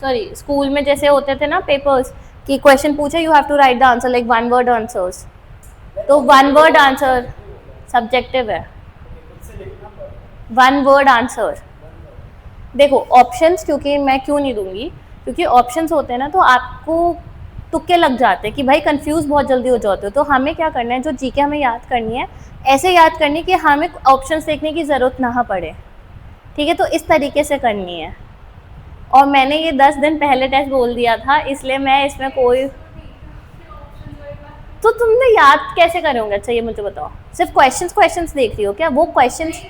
Sorry school में जैसे होते थे ना पेपर्स कि क्वेश्चन पूछे you have to write the answer like one word answers, तो वन वर्ड आंसर सब्जेक्टिव है, वन वर्ड आंसर। देखो ऑप्शंस क्योंकि मैं क्यों नहीं दूंगी, क्योंकि ऑप्शंस होते हैं ना तो आपको तुक्के लग जाते हैं कि भाई कंफ्यूज बहुत जल्दी हो जाते हो। तो हमें क्या करना है, जो जीके हमें याद करनी है ऐसे याद करनी है कि हमें ऑप्शंस देखने की ज़रूरत ना पड़े, ठीक है। तो इस तरीके से करनी है। और मैंने ये 10 दिन पहले टेस्ट बोल दिया था, इसलिए मैं इसमें कोई, तो तुमने याद कैसे करोगे? अच्छा ये मुझे बताओ, सिर्फ क्वेश्चंस देख रही हो क्या? वो क्वेश्चंस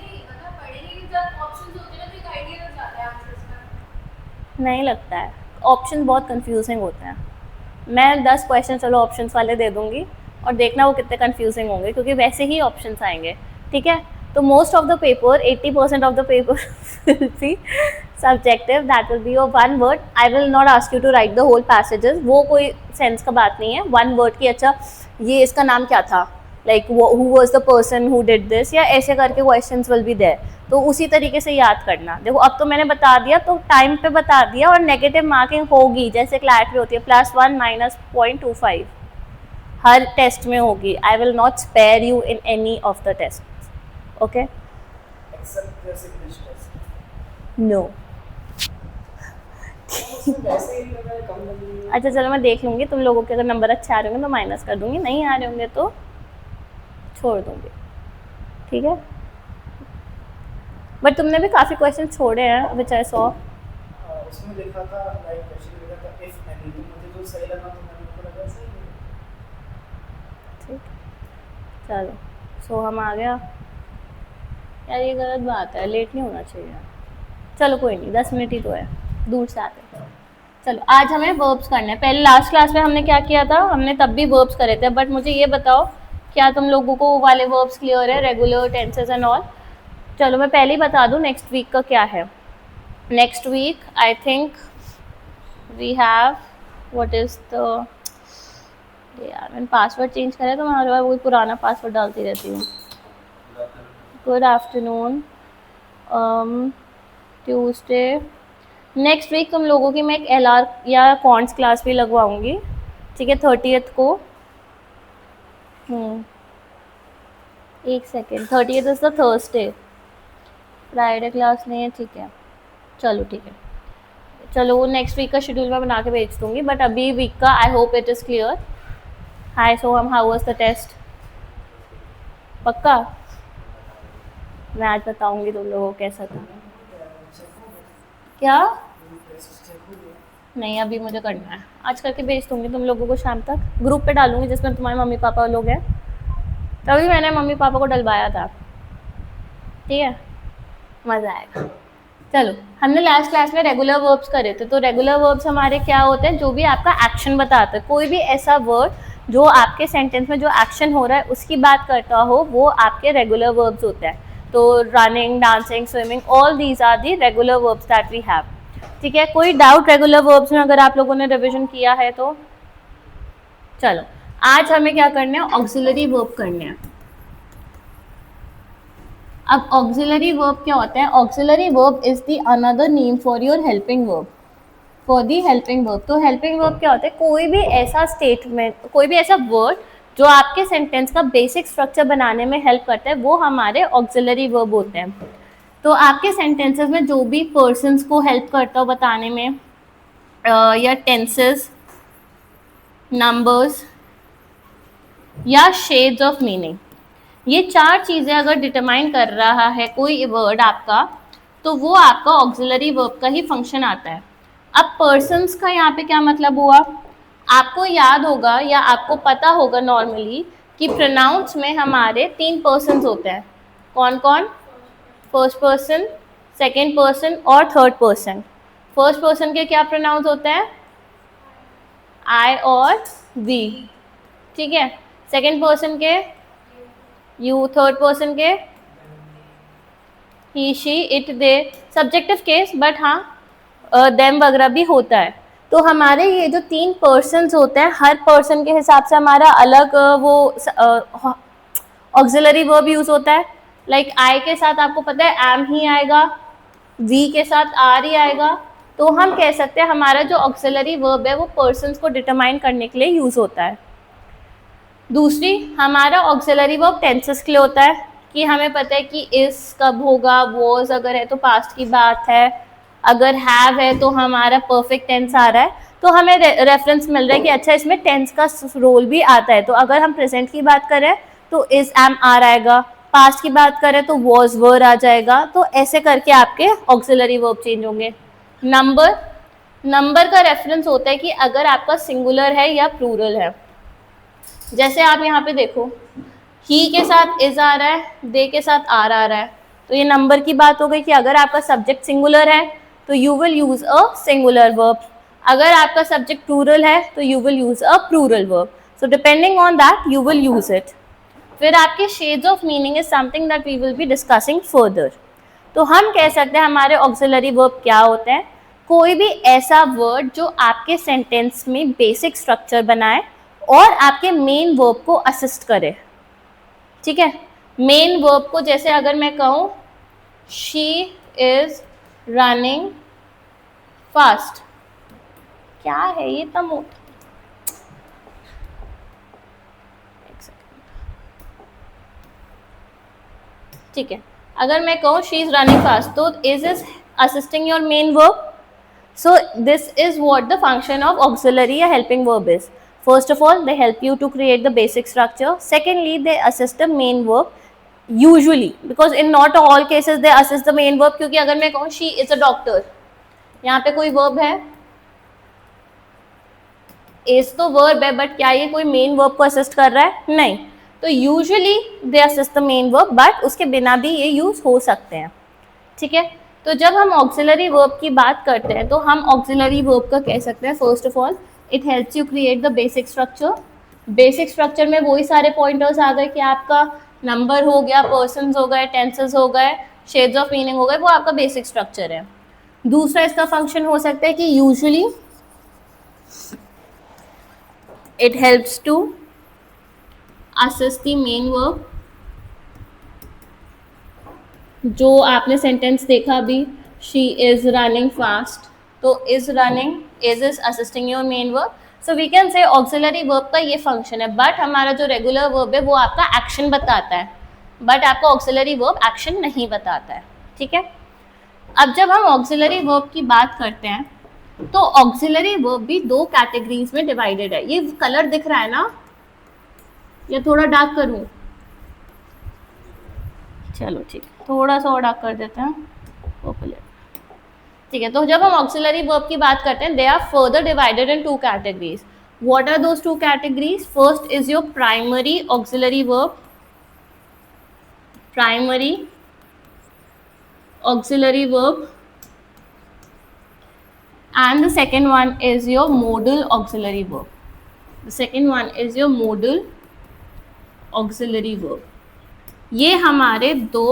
नहीं लगता है, ऑप्शन बहुत कंफ्यूजिंग होते हैं। मैं 10 क्वेश्चन चलो ऑप्शंस वाले दे दूंगी और देखना वो कितने कंफ्यूजिंग होंगे, क्योंकि वैसे ही ऑप्शंस आएंगे, ठीक है। तो most of the paper 80% of the paper will be subjective, that will be your one word. I will not ask you to write the whole passages, वो कोई सेंस का बात नहीं है। वन वर्ड की, अच्छा ये इसका नाम क्या था, like who was the person who did this, या ऐसे करके क्वेश्चंस विल बी देयर। तो उसी तरीके से याद करना। देखो अब तो मैंने बता दिया, तो टाइम पे बता दिया, और नेगेटिव मार्किंग होगी जैसे क्लैट में होती है, +1 -0.25 हर टेस्ट में होगी। I will not spare you in any of the test, okay. No अच्छा चलो मैं देख लूँगी, तुम लोगों के अगर नंबर अच्छे आ रहे होंगे तो माइनस कर दूँगी, नहीं आ रहे होंगे तो छोड़ दूँगी, ठीक है। बट तुमने भी काफ़ी क्वेश्चन छोड़े हैं विच आई सॉ। उसमें लिखा था लाइक क्वेश्चन लिखा था इफ एनी, तो मुझे जो सही लगा तो मैंने उसको लगा सही है। ठीक, चलो सो हम आ गया यार, ये गलत बात है, लेट नहीं होना चाहिए। चलो कोई नहीं, 10 मिनट ही तो है, दूर से आते हैं। चलो आज हमें वर्ब्स करने हैं। पहले लास्ट क्लास में हमने क्या किया था, हमने तब भी वर्ब्स करे थे। बट मुझे ये बताओ क्या तुम लोगों को वो वाले वर्ब्स क्लियर है, रेगुलर टेंसेस एंड ऑल? चलो मैं पहले ही बता दूँ नेक्स्ट वीक का क्या है। Next week I think we have what is the, यार मैंने पासवर्ड चेंज करा है तो मैं हर बार वही पुराना पासवर्ड डालती रहती हूँ। Good afternoon, Tuesday next week तुम लोगों की मैं एक LR या कॉन्ट्स क्लास भी लगवाऊंगी, ठीक है, 30th को। एक second, 30th is the Thursday, Friday class नहीं है, ठीक है। चलो ठीक है, चलो वो नेक्स्ट वीक का शेड्यूल मैं बना के भेज दूँगी। बट अभी वीक का I hope it is clear. Hi Soham, how was the test? पक्का मैं आज बताऊँगी तुम लोगों को कैसा था। क्या? नहीं अभी मुझे करना है, आज करके भेज दूँगी तुम लोगों को शाम तक, ग्रुप पे डालूँगी जिसमें तुम्हारे मम्मी पापा लोग हैं। तभी मैंने मम्मी पापा को डलवाया था, ठीक है, मज़ा आएगा। चलो हमने लास्ट क्लास में रेगुलर वर्ब्स करे थे। तो रेगुलर वर्ब्स हमारे क्या होते हैं, जो भी आपका एक्शन बताता है, कोई भी ऐसा वर्ड जो आपके सेंटेंस में जो एक्शन हो रहा है उसकी बात करता हो, वो आपके रेगुलर वर्ब्स होते हैं। तो running, dancing, swimming, all these are the regular verbs that we have, ठीक है। कोई डाउट रेगुलर वर्ब्स में अगर आप लोगों ने रिविजन किया है तो? चलो आज हमें क्या करना है, ऑक्सिलरी वर्ब करने हैं। अब ऑक्सिलरी वर्ब क्या होता है? Auxiliary verb is the another name for your helping verb, for the helping verb. तो हेल्पिंग वर्ब क्या होता है? कोई भी ऐसा स्टेटमेंट, कोई भी ऐसा वर्ड जो आपके सेंटेंस का बेसिक स्ट्रक्चर बनाने में हेल्प करता है, वो हमारे ऑक्सिलरी वर्ब होते हैं। तो आपके सेंटेंसेस में जो भी पर्सन्स को हेल्प करता हो बताने में, या टेंसेस, नंबर्स या शेड्स ऑफ मीनिंग, ये 4 चीज़ें अगर डिटरमाइन कर रहा है कोई वर्ड आपका, तो वो आपका ऑक्सिलरी वर्ब का ही फंक्शन आता है। अब पर्सन्स का यहाँ पे क्या मतलब हुआ? आपको याद होगा या आपको पता होगा नॉर्मली कि प्रोनाउंस में हमारे 3 पर्सन्स होते हैं। कौन कौन? फर्स्ट पर्सन, सेकेंड पर्सन और थर्ड पर्सन। फर्स्ट पर्सन के क्या प्रोनाउंस होते हैं? आई और वी, ठीक है। सेकेंड पर्सन के यू, थर्ड पर्सन के he, she, it, they, subjective case, but हाँ देम वगैरह भी होता है। तो हमारे ये जो 3 पर्सन्स होते हैं, हर पर्सन के हिसाब से हमारा अलग वो ऑक्सिलरी वर्ब यूज होता है। लाइक आई के साथ आपको पता है एम ही आएगा, वी के साथ आर ही आएगा। तो हम कह सकते हैं हमारा जो ऑक्सिलरी वर्ब है वो पर्सन्स को डिटरमाइन करने के लिए यूज़ होता है। दूसरी, हमारा ऑक्सिलरी वर्ब टेंसेस के लिए होता है कि हमें पता है कि इस कब होगा, वॉज अगर है तो पास्ट की बात है, अगर हैव है तो हमारा परफेक्ट टेंस आ रहा है, तो हमें रेफरेंस मिल रहा है कि अच्छा इसमें टेंस का रोल भी आता है। तो अगर हम प्रेजेंट की बात करें तो इज एम आर आएगा, पास्ट की बात करें तो वॉज वर आ जाएगा। तो ऐसे करके आपके ऑक्सिलरी वर्ब चेंज होंगे। नंबर का रेफरेंस होता है कि अगर आपका सिंगुलर है या प्लूरल है। जैसे आप यहाँ पे देखो, ही के साथ इज आ रहा है, दे के साथ आर आ रहा है, तो ये नंबर की बात हो गई कि अगर आपका सब्जेक्ट सिंगुलर है तो you will use a singular verb, अगर आपका सब्जेक्ट प्लूरल है तो you will use a plural verb. So depending on that you will use it. फिर आपके shades of meaning is something that we will be discussing further. तो हम कह सकते हैं हमारे ऑक्सिलरी वर्ब क्या होते हैं, कोई भी ऐसा वर्ड जो आपके सेंटेंस में बेसिक स्ट्रक्चर बनाए और आपके मेन वर्ब को असिस्ट करे। ठीक है, मेन वर्ब को जैसे अगर मैं कहूँ शी इज रनिंग फास्ट, क्या है ये तम, ठीक है, अगर मैं कहूँ शी इज रनिंग फास्ट तो is assisting your main verb. So this is what the function of auxiliary or helping verb is. First of all, they help you to create the basic structure. Secondly, they assist the main verb usually, because in not all cases they assist the main verb. क्योंकि अगर मैं कहूँ she is a doctor, यहाँ पे कोई verb है, is तो verb है, but क्या ये कोई main verb को assist कर रहा है? नहीं। तो usually they assist the main verb, but उसके बिना भी ये use हो सकते हैं। ठीक है, तो जब हम ऑक्सिलरी वर्ब की बात करते हैं तो हम ऑक्सिलरी वर्ब का कह सकते हैं first of all it helps you create the basic structure. Basic structure में वही सारे पॉइंटर्स आ गए कि आपका नंबर हो गया, पर्सन्स हो गए, टेंसेस हो गए, शेड्स ऑफ मीनिंग हो गए, वो आपका बेसिक स्ट्रक्चर है। दूसरा इसका फंक्शन हो सकता है कि usually it helps to assist the main verb. जो आपने सेंटेंस देखा अभी, शी इज रनिंग फास्ट, तो is running is assisting your main verb. So we can say auxiliary verb का ये फंक्शन है। बट हमारा जो रेगुलर वर्ब है वो आपका एक्शन बताता है, बट आपका ऑक्सिलरी वर्ब एक्शन नहीं बताता है। ठीक है, अब जब हम ऑक्सिलरी वर्ब की बात करते हैं तो ऑक्सिलरी वर्ब भी दो कैटेगरीज में डिवाइडेड है। ये कलर दिख रहा है ना, या थोड़ा डार्क करूँ? चलो ठीक है, थोड़ा सा और डार्क कर देते हैं, पॉपुलर। ठीक है, तो जब हम ऑक्सिलरी वर्ब की बात करते हैं they are further divided in two categories. What are those two categories? First is your primary auxiliary verb, primary auxiliary verb, and the second one is your modal auxiliary verb. The second one is your modal auxiliary verb. ये हमारे दो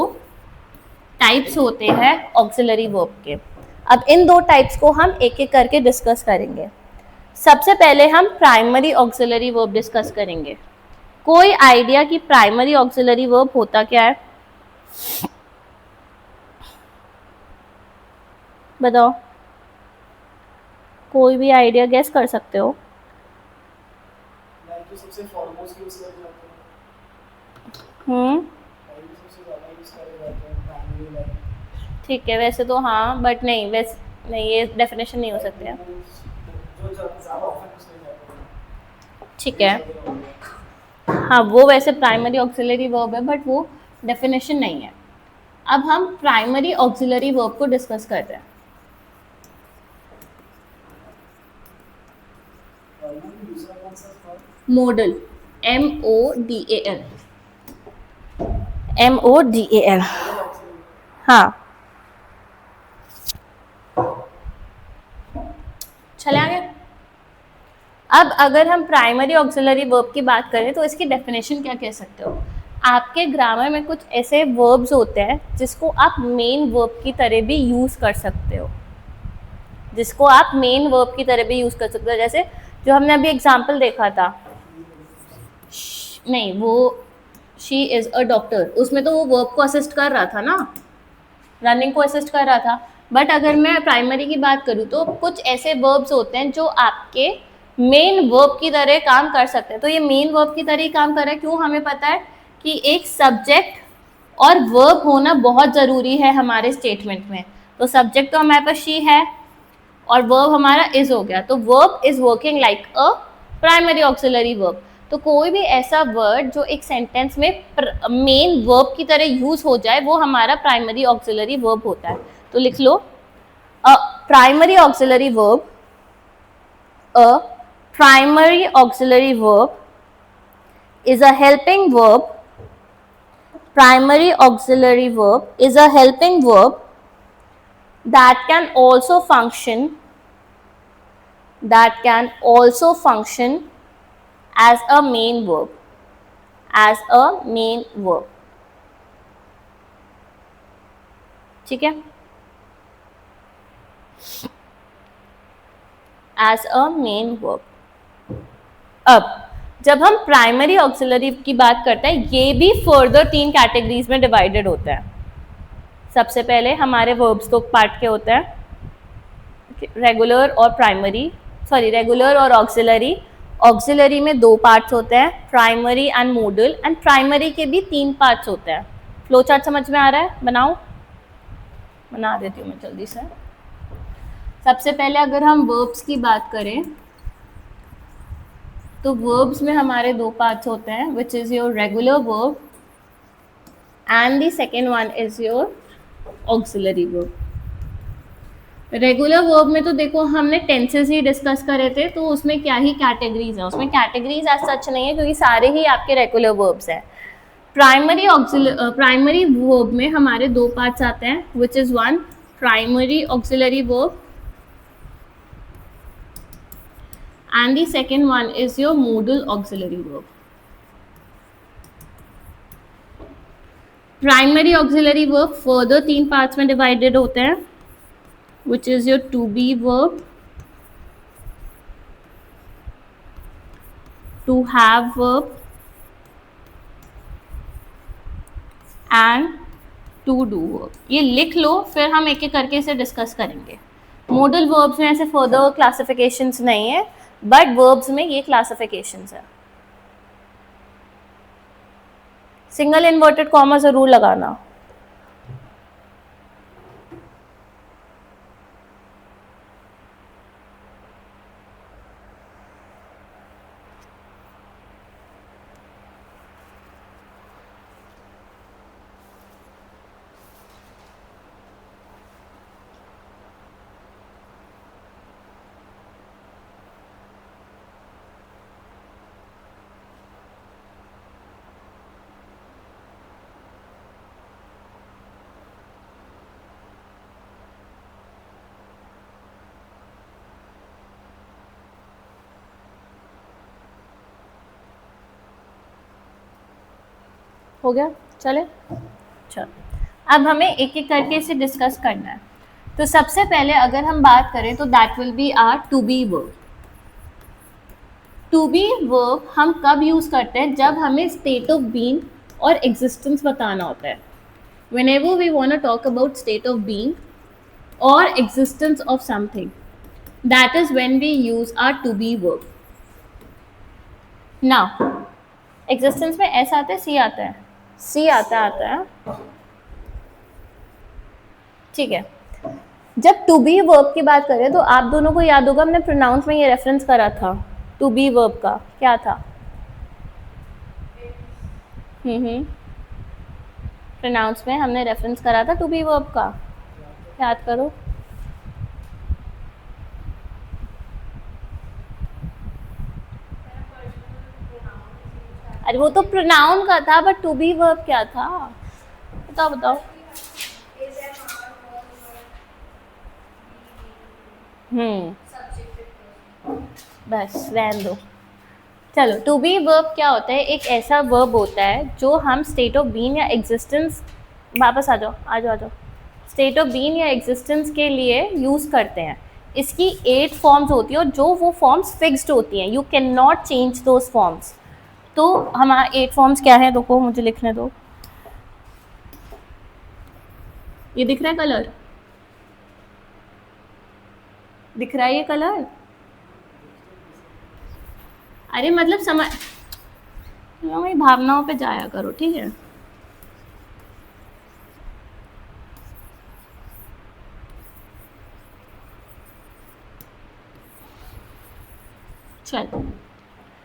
types होते हैं auxiliary verb के। अब इन दो types को हम एक एक करके डिस्कस करेंगे। सबसे पहले हम प्राइमरी ऑक्सिलरी वर्ब डिस्कस करेंगे। कोई आइडिया कि प्राइमरी ऑक्सिलरी वर्ब होता क्या है? बताओ, कोई भी आइडिया गेस कर सकते हो? लाइक सबसे फॉरमोस्ट यूज करे जाते हैं, सबसे ज़्यादा यूज करे जाते हैं प्राइमरी लाइक। ठीक है, वैसे तो हाँ, बट नहीं, वैसे नहीं, ये डेफिनेशन नहीं हो सकती है। जो ज़्यादा ऑफन यूज करे जाते हैं। ठीक है, हाँ, वो वैसे प्राइमरी ऑक्सिलरी वर्ब है, बट वो डेफिनेशन नहीं है। अब हम प्राइमरी ऑक्सिलरी वर्ब को डिस्कस कर रहे हैं। मॉडल, MODAL, MODAL, हाँ, चले आगे। अब अगर हम प्राइमरी ऑक्सिलरी वर्ब की बात करें तो इसकी डेफिनेशन क्या कह सकते हो? आपके ग्रामर में कुछ ऐसे वर्ब्स होते हैं जिसको आप मेन वर्ब की तरह भी यूज़ कर सकते हो, जिसको आप मेन वर्ब की तरह भी यूज़ कर सकते हो। जैसे जो हमने अभी एग्जाम्पल देखा था, नहीं, वो शी इज़ अ डॉक्टर, उसमें तो वो वर्ब को असिस्ट कर रहा था ना, रनिंग को असिस्ट कर रहा था। बट अगर मैं प्राइमरी की बात करूँ तो कुछ ऐसे वर्ब्स होते हैं जो आपके मेन वर्ब की तरह काम कर सकते हैं। तो ये मेन वर्ब की तरह ही काम कर रहा है, क्यों? हमें पता है कि एक सब्जेक्ट और वर्ब होना बहुत ज़रूरी है हमारे स्टेटमेंट में। तो सब्जेक्ट तो हमारे पास शी है और वर्ब हमारा इज हो गया, तो verb is working like a primary auxiliary verb. तो कोई भी ऐसा वर्ड जो एक सेंटेंस में मेन वर्ब की तरह यूज हो जाए वो हमारा प्राइमरी ऑक्सिलरी वर्ब होता है। तो लिख लो, a primary auxiliary verb, a primary auxiliary verb is a helping verb. Primary auxiliary verb is a helping verb that can also function as a main verb, ठीक है, as a main verb। अब जब हम primary auxiliary की बात करते हैं, ये भी फर्दर 3 कैटेगरीज में डिवाइडेड होता है। सबसे पहले हमारे वर्ब्स दो पार्ट के होते हैं, रेगुलर और प्राइमरी, सॉरी रेगुलर और ऑक्सिलरी। ऑक्सिलरी में 2 पार्ट्स होते हैं, primary and model, and primary के भी 3 पार्ट्स होते हैं। फ्लो चार्ट समझ में आ रहा है? बनाओ, बना देती हूँ मैं जल्दी से। सबसे पहले अगर हम वर्ब्स की बात करें तो वर्ब्स में हमारे 2 पार्ट्स होते हैं, which is your regular verb and the second one is your auxiliary verb. Regular verb में तो देखो हमने टेंसेस ही डिस्कस करे थे, तो उसमें क्या ही कैटेगरीज हैं, उसमें कैटेगरीज एज सच नहीं है क्योंकि सारे ही आपके रेगुलर वर्ब्स हैं। प्राइमरी वर्ब में हमारे 2 पार्ट्स आते हैं, which is one primary auxiliary verb and the second one is your modal auxiliary verb. Primary auxiliary verb further 3 parts में divided होते हैं, which is your to be verb, to have verb and to do verb। ये लिख लो, फिर हम एक एक करके इसे डिस्कस करेंगे। मॉडल वर्ब्स में ऐसे फर्दर क्लासिफिकेशंस नहीं है, बट वर्ब्स में ये क्लासिफिकेशंस है। सिंगल इन्वर्टेड कॉमा जरूर लगाना। हो गया? चले, चलो अब हमें एक एक करके इसे डिस्कस करना है। तो सबसे पहले अगर हम बात करें तो that will be our to be verb. To be verb हम कब यूज करते हैं? जब हमें स्टेट ऑफ बीइंग और एग्जिस्टेंस बताना होता है। whenever we want to talk about state of being or existence of something, that is when we use our to be verb। now existence में S आता है, C आता है, C आता है, ठीक है। जब टू बी वर्ब की बात करें तो आप दोनों को याद होगा हमने प्रोनाउंस में ये रेफरेंस करा था टू बी वर्ब का, क्या था? प्रोनाउंस में हमने रेफरेंस करा था टू बी वर्ब का, याद करो। अरे वो तो प्रोनाउन का था, बट टू बी वर्ब क्या था? बताओ बताओ। बस रहने दो। चलो, टू बी वर्ब क्या होता है? एक ऐसा वर्ब होता है जो हम स्टेट ऑफ बीइंग या एग्जिस्टेंस, वापस आ जाओ, स्टेट ऑफ बीइंग या एग्जिस्टेंस के लिए यूज़ करते हैं। इसकी 8 फॉर्म्स होती हैं और जो वो फॉर्म्स फिक्स्ड होती हैं, you can not change those forms. तो हमारा 8 फॉर्म्स क्या है? देखो मुझे लिखने दो, ये दिख रहा है कलर? दिख रहा है ये कलर? अरे मतलब समझ, वही भावनाओं पे जाया करो, ठीक है? चलो,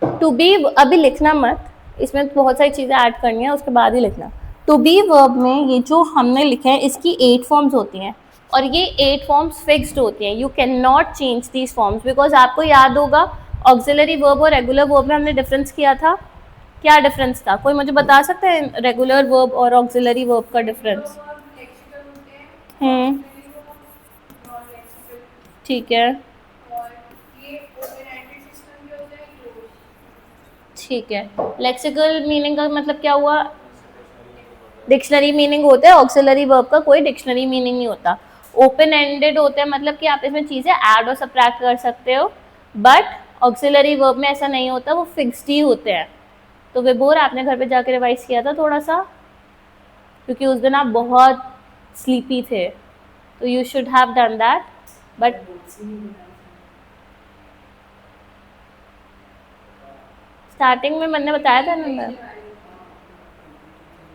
टू बी अभी लिखना मत, इसमें बहुत सारी चीज़ें ऐड करनी है, उसके बाद ही लिखना। टू बी वर्ब में ये जो हमने लिखे हैं इसकी 8 फॉर्म्स होती हैं, और ये 8 फॉर्म्स फिक्स्ड होती हैं। You can not change these forms, because आपको याद होगा ऑक्सिलरी वर्ब और रेगुलर वर्ब में हमने डिफरेंस किया था। क्या डिफरेंस था? कोई मुझे बता सकता है रेगुलर वर्ब और ऑक्सिलरी वर्ब का डिफरेंस? ठीक है, ठीक है। लेक्सिकल मीनिंग का मतलब क्या हुआ? डिक्शनरी मीनिंग होता है, ऑक्सिलरी वर्ब का कोई डिक्शनरी मीनिंग नहीं होता। ओपन एंडेड होते हैं, मतलब कि आप इसमें चीज़ें ऐड और सब्ट्रैक्ट कर सकते हो, बट ऑक्सिलरी वर्ब में ऐसा नहीं होता, वो फिक्स्ड ही होते हैं। तो विभोर आपने घर पे जाके रिवाइज किया था थोड़ा सा, क्योंकि उस दिन आप बहुत स्लीपी थे, तो you should have done that, but starting में मैंने बताया था ना,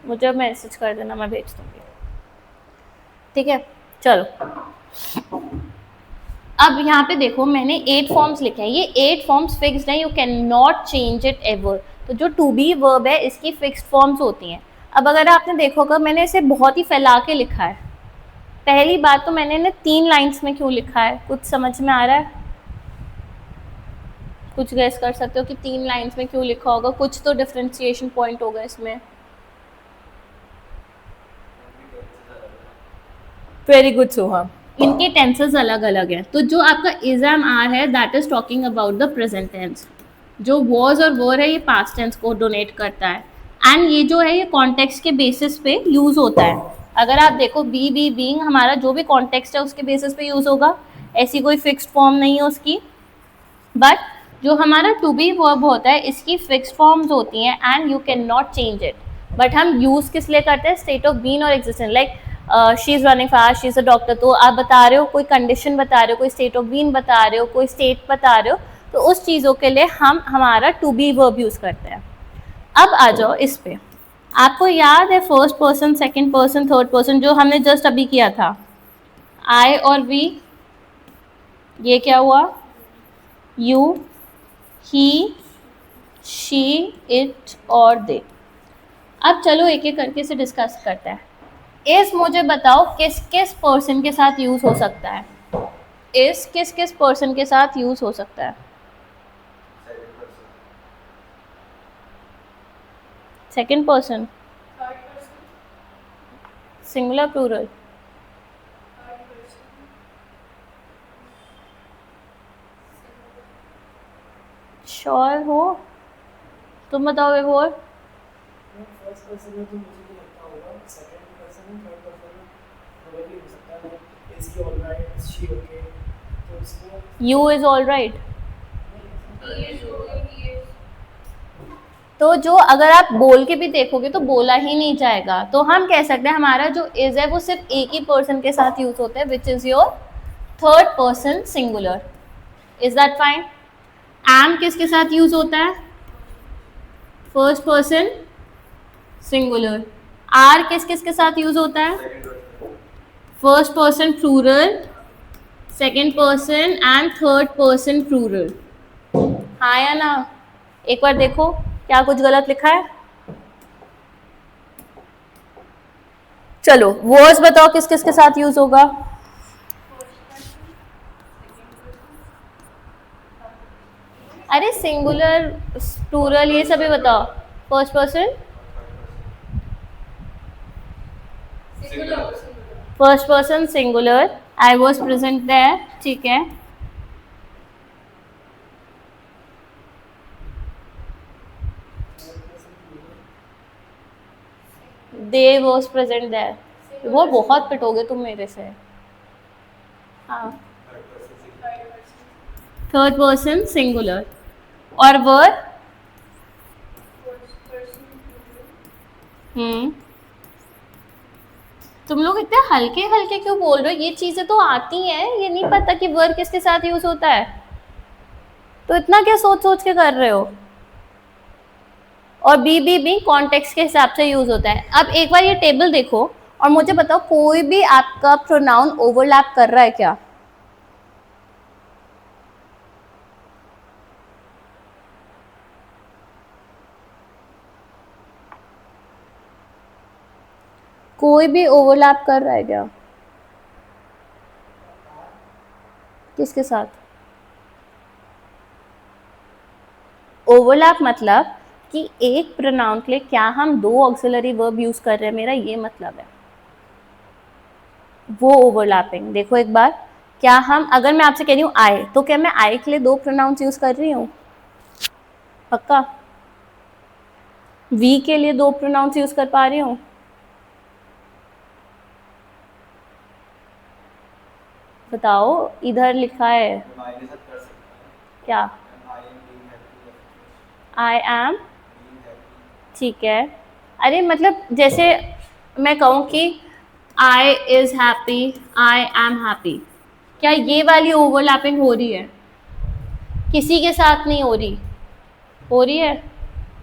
मुझे मैसेज कर देना, मैं भेज दूँगी, ठीक है? चलो, अब यहाँ पे देखो मैंने 8 फॉर्म्स लिखे हैं, ये 8 फॉर्म्स फिक्स्ड हैं, you can not change it ever. तो जो टू बी वर्ब है इसकी फिक्स्ड फॉर्म्स होती हैं। अब अगर आपने देखोगा मैंने इसे बहुत ही फैला के लिखा है। पहली बात तो मैंने इन्हें 3 लाइन्स में क्यों लिखा है, कुछ समझ में आ रहा है? कुछ गेस कर सकते हो कि 3 लाइन्स में क्यों लिखा होगा? कुछ तो डिफ्रेंशिएशन पॉइंट होगा इसमें। वेरी गुड सोहा, इनके टेंसेस अलग अलग हैं। तो जो आपका इज एम आर है that is talking about the present tense, जो वॉज और वर है ये पास्ट टेंस को डोनेट करता है, एंड ये जो है ये कॉन्टेक्स्ट के बेसिस पे यूज होता है। अगर आप देखो बी बीइंग हमारा जो भी कॉन्टेक्स्ट है उसके बेसिस पे यूज होगा, ऐसी कोई फिक्स्ड फॉर्म नहीं है उसकी। बट जो हमारा टू बी वर्ब होता है इसकी फिक्स्ड फॉर्म्स होती हैं and you can not change it. But हम यूज किस लिए करते हैं? स्टेट ऑफ बीइंग और existence, like she is running fast, she is a doctor. तो आप बता रहे हो, कोई कंडीशन बता रहे हो, कोई स्टेट ऑफ बीइंग बता रहे हो, कोई स्टेट बता रहे हो, तो उस चीज़ों के लिए हम हमारा टू बी वर्ब यूज करते हैं। अब आ जाओ इस पे, आपको याद है first person, second person, third person जो हमने जस्ट अभी किया था, आई और वी, ये क्या हुआ? यू, ही, शी, इट और दे। अब चलो एक एक करके से डिस्कस करते हैं। इस मुझे बताओ किस किस पर्सन के साथ यूज हो सकता है? इस किस किस पर्सन के साथ यूज हो सकता है? Second person, singular, plural? Sure हो? तुम बताओ एक और। फर्स्ट पर्सन में तो मुझे भी लगता होगा, सेकंड पर्सन में, थर्ड पर्सन में प्रोबेबली हो सकता है, is he alright, is she okay, तो इसमें यू इज ऑल राइट। तो जो अगर आप बोल के भी देखोगे तो बोला ही नहीं जाएगा, तो हम कह सकते हैं हमारा जो इज है वो सिर्फ एक ही पर्सन के साथ यूज होता है, which is your third person singular. Is that fine? Am किसके साथ यूज होता है? First person singular. आर किस किस के साथ यूज होता है? First person plural, second person and third person plural. हाँ या ना? एक बार देखो क्या कुछ गलत लिखा है। चलो वर्ड्स बताओ किस किस के साथ यूज होगा? अरे सिंगुलर, प्लूरल, ये सभी बताओ। First person, first person singular, I was present there, ठीक है। They was present there. वो बहुत पिटोगे तुम मेरे से। हाँ, थर्ड पर्सन सिंगुलर। और वर? तुम लोग इतने हल्के हल्के क्यों बोल रहे हो? ये चीजें तो आती हैं, ये नहीं पता कि वर्ब किसके साथ यूज होता है, तो इतना क्या सोच सोच के कर रहे हो? और बी कॉन्टेक्स्ट के हिसाब से यूज होता है। अब एक बार ये टेबल देखो और मुझे बताओ कोई भी आपका प्रोनाउन ओवरलैप कर रहा है क्या? कोई भी ओवरलैप कर रहा है क्या? किसके साथ? ओवरलैप मतलब कि एक प्रोनाउन के लिए क्या हम दो ऑक्सिलरी वर्ब यूज कर रहे हैं, मेरा ये मतलब है वो ओवरलैपिंग। देखो एक बार, क्या हम, अगर मैं आपसे कह रही हूँ आई, तो क्या मैं आई के लिए दो प्रोनाउंस यूज कर रही हूँ? पक्का? वी के लिए दो प्रोनाउंस यूज कर पा रही हूँ? बताओ, इधर लिखा है क्या? आई एम, ठीक है। अरे मतलब जैसे मैं कहूँ कि I is happy, I am happy, क्या ये वाली ओवरलैपिंग हो रही है? किसी के साथ नहीं हो रही? हो रही है?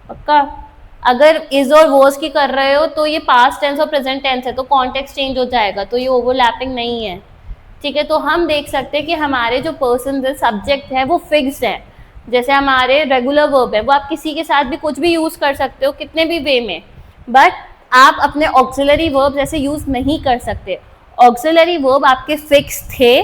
पक्का? अगर इज और वॉज की कर रहे हो तो ये पास्ट टेंस और प्रेजेंट टेंस है, तो कॉन्टेक्स्ट चेंज हो जाएगा, तो ये ओवरलैपिंग नहीं है। ठीक है, तो हम देख सकते हैं कि हमारे जो पर्सन है, सब्जेक्ट है, वो फिक्स्ड है। जैसे हमारे रेगुलर वर्ब है, वो आप किसी के साथ भी कुछ भी यूज कर सकते हो, कितने भी वे में, बट आप अपने ऑक्सिलरी वर्ब जैसे यूज नहीं कर सकते। ऑक्सिलरी वर्ब आपके फिक्स थे,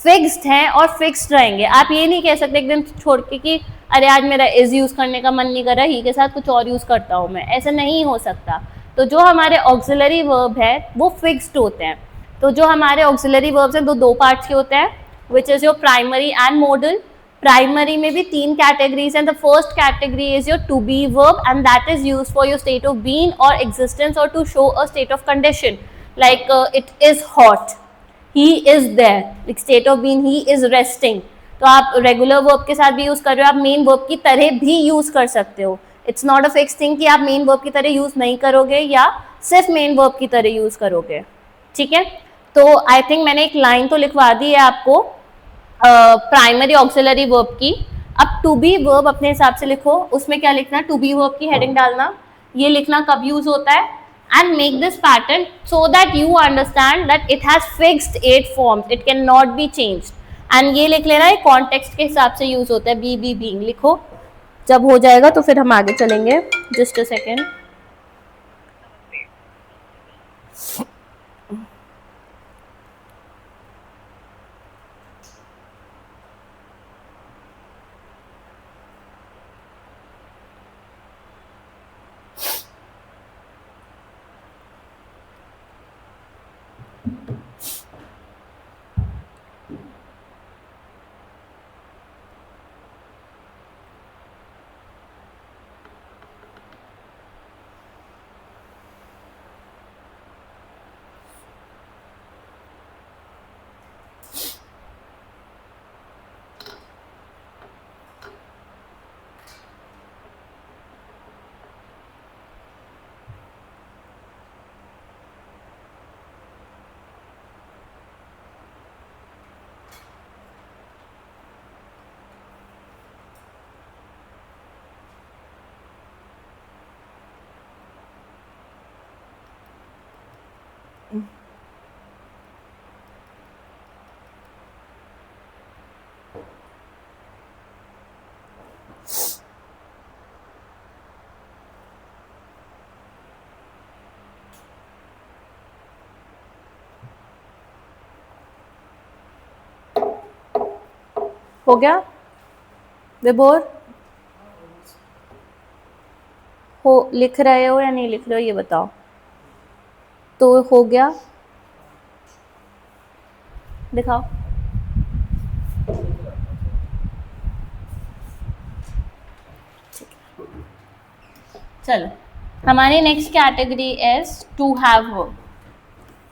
फिक्स्ड हैं और फिक्स्ड रहेंगे। आप ये नहीं कह सकते एक दिन छोड़ के कि अरे आज मेरा इज यूज करने का मन नहीं कर रहा, ही के साथ कुछ और यूज करता हूँ मैं, ऐसा नहीं हो सकता। तो जो हमारे ऑक्सिलरी वर्ब है वो फिक्स्ड होते हैं। तो जो हमारे ऑक्सिलरी वर्ब्स हैं दो पार्ट्स के होते हैं, which is your primary and modal. प्राइमरी में भी तीन कैटेगरीज हैं। The first category is your to be verb and that is use for your state of being और एग्जिस्टेंस और to show a state of condition, like it is hot, he is there, state of being he is resting. तो आप regular verb के साथ भी use कर रहे हो, आप मेन वर्ब की तरह भी यूज कर सकते हो। It's not a fix thing कि आप मेन वर्ब की तरह यूज नहीं करोगे या सिर्फ मेन वर्ब की तरह यूज करोगे। ठीक है, तो आई थिंक मैंने एक लाइन तो लिखवा दी है आपको प्राइमरी ऑक्सिलरी वर्ब की। अब टू बी वर्ब अपने हिसाब से लिखो, उसमें क्या लिखना, टू बी वर्ब की हेडिंग डालना, ये लिखना कब यूज होता है, and make this pattern so that you understand that it has fixed 8 forms, it cannot be changed। and ये लिख लेना है कॉन्टेक्स्ट के हिसाब से यूज होता है, बी बीइंग लिखो। जब हो जाएगा तो फिर हम आगे चलेंगे। Just a second. हो गया विभोर? हो, लिख रहे हो या नहीं लिख रहे हो ये बताओ। तो हो गया, दिखाओ। चलो, हमारी next category is to have verb.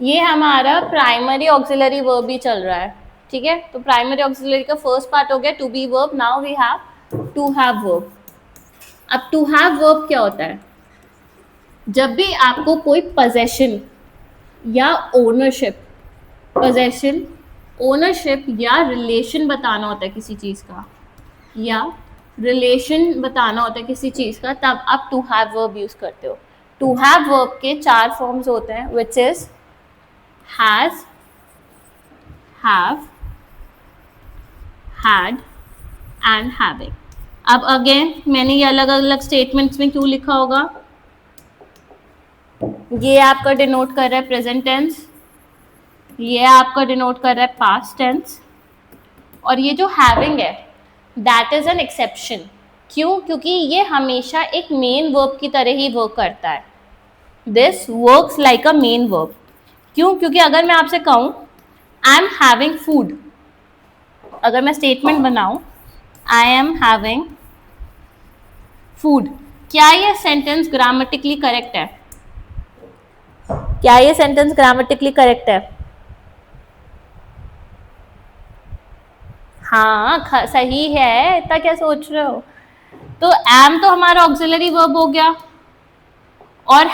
ये हमारा प्राइमरी ऑक्सिलरी वर्ब भी चल रहा है। ठीक है, तो प्राइमरी ऑक्सिलरी का फर्स्ट पार्ट हो गया to be verb, now we have to have verb. अब टू हैव वर्ब क्या होता है? जब भी आपको कोई पोजेशन या ओनरशिप, पोजेशन, ओनरशिप या रिलेशन बताना होता है किसी चीज़ का, या रिलेशन बताना होता है किसी चीज़ का, तब आप टू हैव वर्ब यूज़ करते हो। टू हैव वर्ब के 4 फॉर्म्स होते हैं, which is has, have, had and having. अब अगेन मैंने ये अलग अलग स्टेटमेंट्स में क्यों लिखा होगा, ये आपका डिनोट कर रहा है प्रेजेंट टेंस, ये आपका डिनोट कर रहा है पास्ट टेंस, और ये जो हैविंग है दैट इज एन एक्सेप्शन। क्यों? क्योंकि ये हमेशा एक मेन वर्ब की तरह ही वर्क करता है। This works like a main verb. क्यों? क्योंकि अगर मैं आपसे कहूँ आई एम हैविंग फूड, अगर मैं स्टेटमेंट बनाऊं आई एम हैविंग फूड, क्या ये सेंटेंस ग्रामेटिकली करेक्ट है? क्या ये सेंटेंस ग्रामेटिकली करेक्ट है? हाँ सही है, इतना क्या सोच रहे हो? तो एम तो हमारा ऑक्सिलरी वर्ब हो गया, और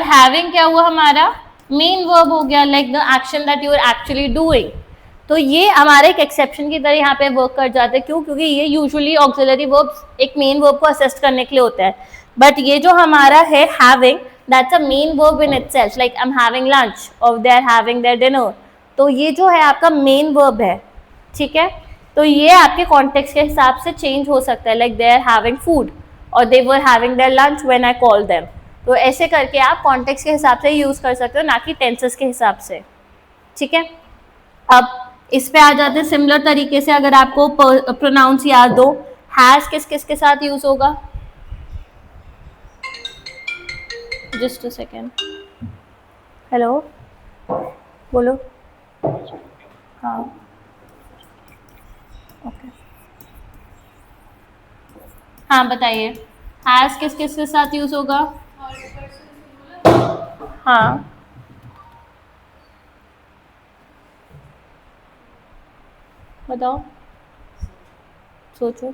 हैविंग क्या हुआ हमारा? मेन वर्ब हो गया, like the action that you are actually doing. तो ये हमारे एक एक्सेप्शन की तरह यहाँ पे वर्क कर जाते हैं। क्यों? क्योंकि ये यूजुअली ऑक्सिलरी वर्ब्स एक मेन वर्ब को असिस्ट करने के लिए होता है, बट ये जो हमारा है having, that's a main verb in itself, like I am having lunch और they are having their dinner. तो ये जो है आपका मेन वर्ब है, ठीक है? तो ये आपके कॉन्टेक्स्ट के हिसाब से चेंज हो सकता है, like they are having food और they were having their lunch when I call them. तो ऐसे करके आप कॉन्टेक्स्ट के हिसाब से यूज कर सकते हो, ना कि टेंसेस के हिसाब से, ठीक है? अब इस पे आ जाते हैं सिमिलर तरीके से, अगर आपको प्रोनाउंस याद हो, हैज किस किस के साथ यूज होगा? जस्ट अ सेकेंड, हेलो, बोलो। हाँ, ओके, हाँ बताइए, हैज किस किस के साथ यूज होगा? हाँ, बताओ, सोचो।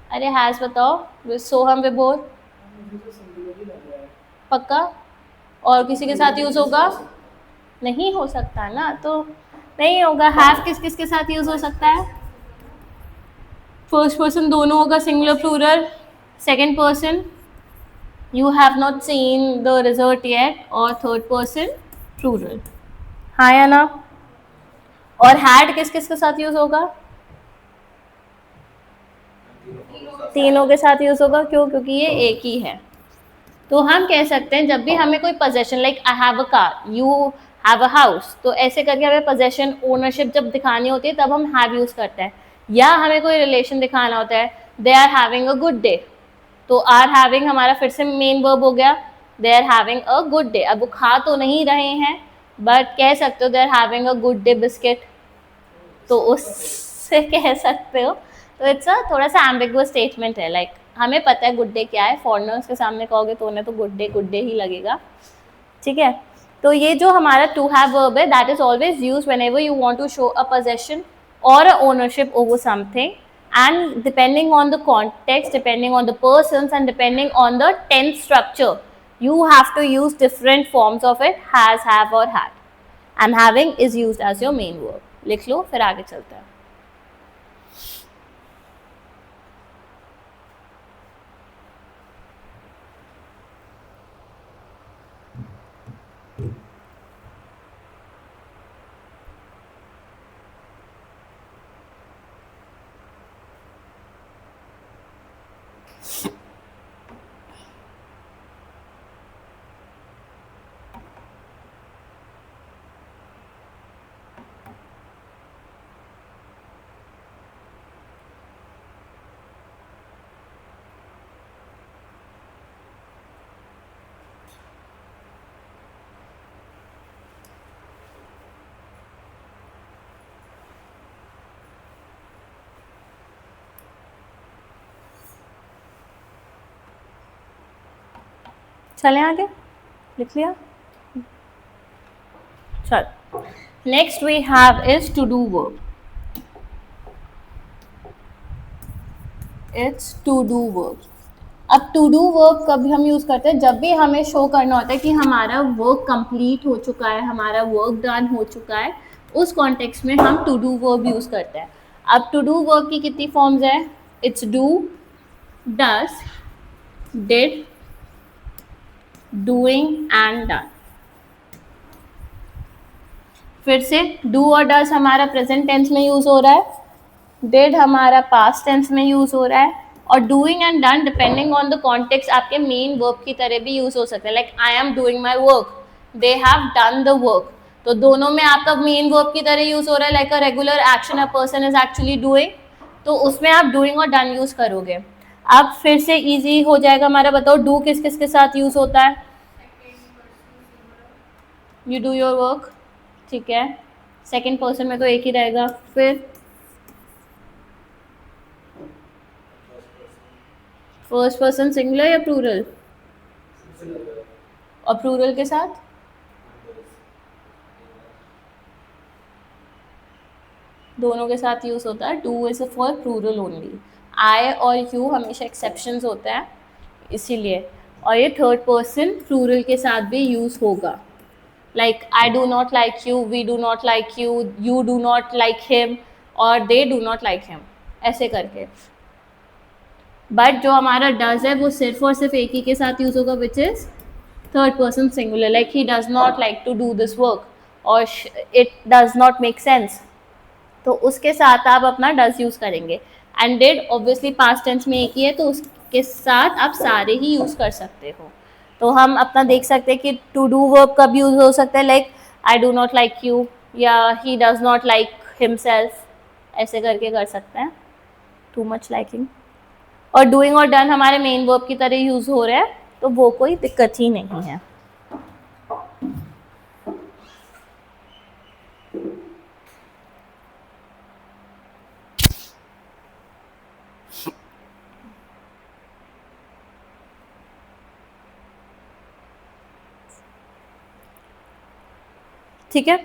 अरे हैज बताओ, सोहम विभोर, मुझे तो सिंगुलर ही लग रहा है। पक्का? और किसी के साथ यूज होगा? नहीं हो सकता ना, तो नहीं होगा। हैव किस किस के साथ यूज हो सकता है? फर्स्ट पर्सन दोनों होगा, singular plural, second person you have not seen the result yet, और थर्ड पर्सन प्लूरल, हाँ या ना? और हैड किस किस के साथ यूज होगा? तीनों के साथ यूज होगा। क्यों? क्योंकि ये एक ही है। तो हम कह सकते हैं जब भी हमें कोई possession, like I have a car, you have a house, तो ऐसे करके हमें पोजेशन, ओनरशिप जब दिखानी होती है तब हम हैव यूज करते हैं। या हमें कोई रिलेशन दिखाना होता है, they are having a good day, तो आर हैविंग हमारा फिर से मेन वर्ब हो गया, they are having a good day. अब वो खा तो नहीं रहे हैं, बट कह सकते हो they are having a good day biscuit, तो उससे कह सकते हो। तो इट्स अ थोड़ा सा एम्बिगुअस स्टेटमेंट है, लाइक हमें पता है गुड डे क्या है, फॉरनर्स के सामने कहोगे तो उन्हें तो गुड डे ही लगेगा, ठीक है? तो ये जो हमारा टू हैव वर्ब है, that is always used whenever you want to show a possession और a ownership over something, and depending on the context, depending on the persons, and depending on the tense structure, you have to use different forms of it, has, have or had, and having is used as your main verb। लिख लो, फिर आगे चलते हैं। चलें आगे, लिख लिया? चल, next we have is to do verb. It's to do verb. अब टू डू वर्ब कब हम यूज़ करते हैं? जब भी हमें शो करना होता है कि हमारा वर्क कंप्लीट हो चुका है, हमारा वर्क डन हो चुका है, उस कॉन्टेक्स्ट में हम टू डू वर्ब यूज़ करते हैं. अब टू डू वर्ब की कितनी फॉर्म्स है? It's do, does, did, doing and done. फिर से डू और डस हमारा प्रेजेंट टेंस में यूज़ हो रहा है, डिड हमारा पास्ट टेंस में यूज़ हो रहा है, और doing and done depending on the context आपके मेन वर्ब की तरह भी यूज़ हो सकते हैं. Like I am doing my work, they have done the work. तो दोनों में आपका मेन वर्ब की तरह यूज़ हो रहा है. Like a regular action a person is actually doing, तो उसमें आप डूइंग और डन यूज़ करोगे. अब फिर से ईजी हो जाएगा हमारा. बताओ डू किस किस के साथ यूज़ होता है? यू डू योर वर्क, ठीक है. सेकेंड पर्सन में तो एक ही रहेगा. फिर फर्स्ट पर्सन सिंगुलर या प्लूरल? और प्लूरल के साथ दोनों के साथ यूज़ होता है. Do is for plural only. I और यू हमेशा एक्सेप्शंस होते हैं इसीलिए. और ये थर्ड पर्सन प्लूरल के साथ भी यूज़ होगा. Like I do not like you, we do not like you, you do not like him, और they do not like him, ऐसे करके. बट जो हमारा डज है वो सिर्फ और सिर्फ एक ही के साथ यूज़ होगा, which is third person singular. Like he does not like to do this work, और it does not make sense, तो उसके साथ आप अपना डज यूज़ करेंगे. And did obviously past tense में एक ही है, तो उसके साथ आप सारे ही यूज़ कर सकते हो. तो हम अपना देख सकते हैं कि टू डू वर्ब कब यूज़ हो सकता है. Like I do not like you, या he does not like himself, ऐसे करके कर सकते हैं. Too much liking. और डूइंग और डन हमारे मेन वर्ब की तरह यूज़ हो रहा है, तो वो कोई दिक्कत ही नहीं है. ठीक है.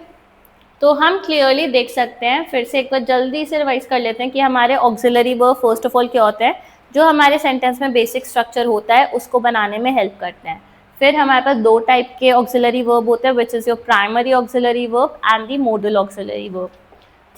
तो हम क्लियरली देख सकते हैं. फिर से एक बार जल्दी से रिवाइज कर लेते हैं कि हमारे auxiliary verb first of all क्या होते हैं, जो हमारे सेंटेंस में बेसिक स्ट्रक्चर होता है उसको बनाने में हेल्प करते हैं. फिर हमारे पास दो टाइप के ऑक्सिलरी वर्ब होते हैं, which is your primary auxiliary verb and the model auxiliary verb.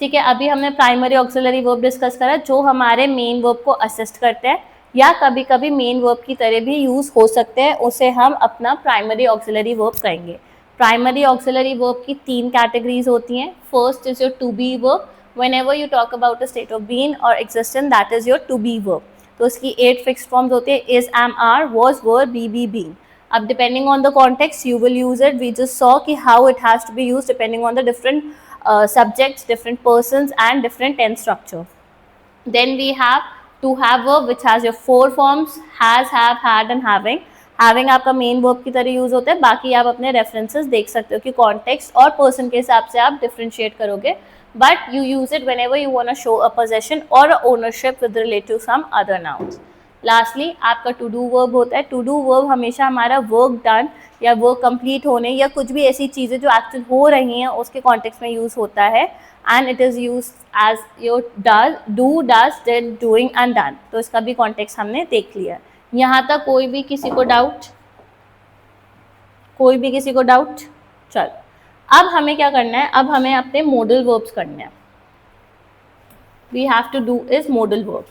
ठीक है. अभी हमने प्राइमरी ऑक्सिलरी वर्ब डिस्कस करा, जो हमारे मेन वर्ब को असिस्ट करते हैं या कभी कभी मेन वर्ब की तरह भी यूज़ हो सकते हैं, उसे हम अपना प्राइमरी ऑक्सिलरी वर्ब कहेंगे. प्राइमरी ऑक्सिलरी वर्ब की तीन कैटेगरीज होती हैं. First is your to be verb. whenever you talk about a state of being or existence, that is your to be verb. तो उसकी 8 फिक्स्ड फॉर्म्स होती है, is, am, are, was, were, be, being. अब depending on the context you will use it. We just saw कि how it has to be used depending on the different subjects, different persons and different tense structure. Then we have to have verb, which has your 4 forms: has, have, had and having. Having आपका main verb की तरह use होता है. बाकी आप अपने references देख सकते हो कि कॉन्टेक्स्ट और पर्सन के हिसाब से आप डिफ्रेंशिएट करोगे. But you use it whenever you want to show a possession और ownership with relate to some other nouns. Lastly आपका टू डू वर्ब होता है. टू डू वर्ब हमेशा हमारा वर्क डन या वर्क कंप्लीट होने या कुछ भी ऐसी चीज़ें जो एक्चुअल हो रही हैं उसके कॉन्टेक्स्ट में यूज़ होता है. And it is use as your does, do, does, did, doing and done. तो इसका भी कॉन्टेक्स्ट हमने देख लिया. यहाँ तक कोई भी किसी को डाउट? कोई भी किसी को डाउट? चल अब हमें क्या करना है, अब हमें अपने मॉडल वर्ब्स करने हैं. We have to do is modal verb.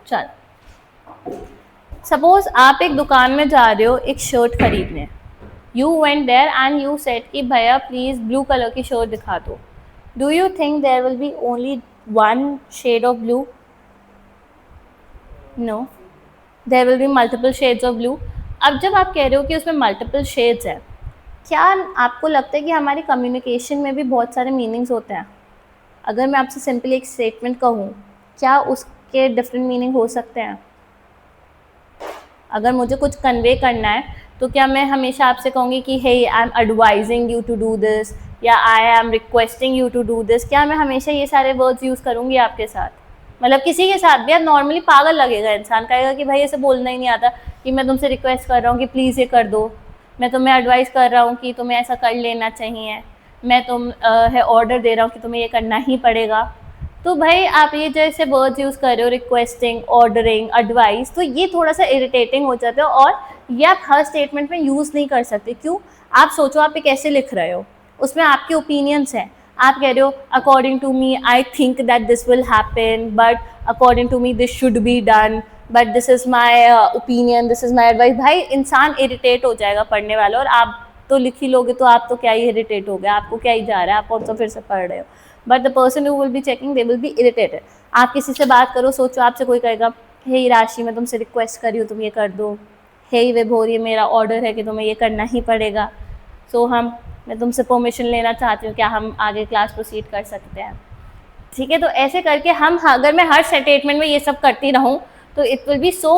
चल सपोज आप एक दुकान में जा रहे हो एक शर्ट खरीदने. You went there and you said कि भैया प्लीज़ ब्लू कलर की शर्ट दिखा दो. Do you think there will be only one shade of blue? No, there will be multiple shades of blue. अब जब आप कह रहे हो कि उसमें मल्टीपल शेड्स हैं, क्या आपको लगता है कि हमारी कम्युनिकेशन में भी बहुत सारे मीनिंग्स होते हैं? अगर मैं आपसे सिंपली एक स्टेटमेंट कहूँ, क्या उसके डिफरेंट मीनिंग हो सकते हैं? अगर मुझे कुछ कन्वे करना है तो क्या मैं हमेशा आपसे कहूँगी कि hey I am advising you to do this या I am requesting you to do this? क्या मैं हमेशा ये सारे वर्ड्स यूज़ करूँगी आपके साथ? मतलब किसी के साथ भी यार नॉर्मली पागल लगेगा. इंसान कहेगा कि भाई ऐसे बोलना ही नहीं आता कि मैं तुमसे रिक्वेस्ट कर रहा हूँ कि प्लीज़ ये कर दो, मैं तुम्हें एडवाइस कर रहा हूँ कि तुम्हें ऐसा कर लेना चाहिए. मैं है ऑर्डर दे रहा हूँ कि तुम्हें ये करना ही पड़ेगा। तो भाई आप ये जैसे वर्ड्स यूज़ कर रहे हो, रिक्वेस्टिंग, ऑर्डरिंग, एडवाइस, तो ये थोड़ा सा इरिटेटिंग हो जाता है और ये आप हर स्टेटमेंट में यूज़ नहीं कर सकते। क्यों? आप सोचो आप ये कैसे लिख रहे हो, उसमें आपके ओपिनियंस हैं। आप कह रहे हो according to me I think that this will happen, but according to me this should be done, but this is my opinion, this is my advice. भाई इंसान इरिटेट हो जाएगा पढ़ने वाला, और आप तो लिख ही लोगे तो आप तो क्या ही इरिटेट हो गए, आपको क्या ही जा रहा है, आप कौन सा फिर से पढ़ रहे हो। But the person who will be checking they will be irritated. आप किसी से बात करो, सोचो आपसे कोई कहेगा हे राशि मैं तुमसे रिक्वेस्ट कर रही हूँ तुम ये कर दो, हे विभोर ये मेरा ऑर्डर है कि तुम्हें ये करना ही पड़ेगा, सो मैं तुमसे परमिशन लेना चाहती हूँ, क्या हम आगे क्लास प्रोसीड कर सकते हैं। ठीक है, तो ऐसे करके अगर मैं हर स्टेटमेंट में ये सब करती रहूँ तो it will be so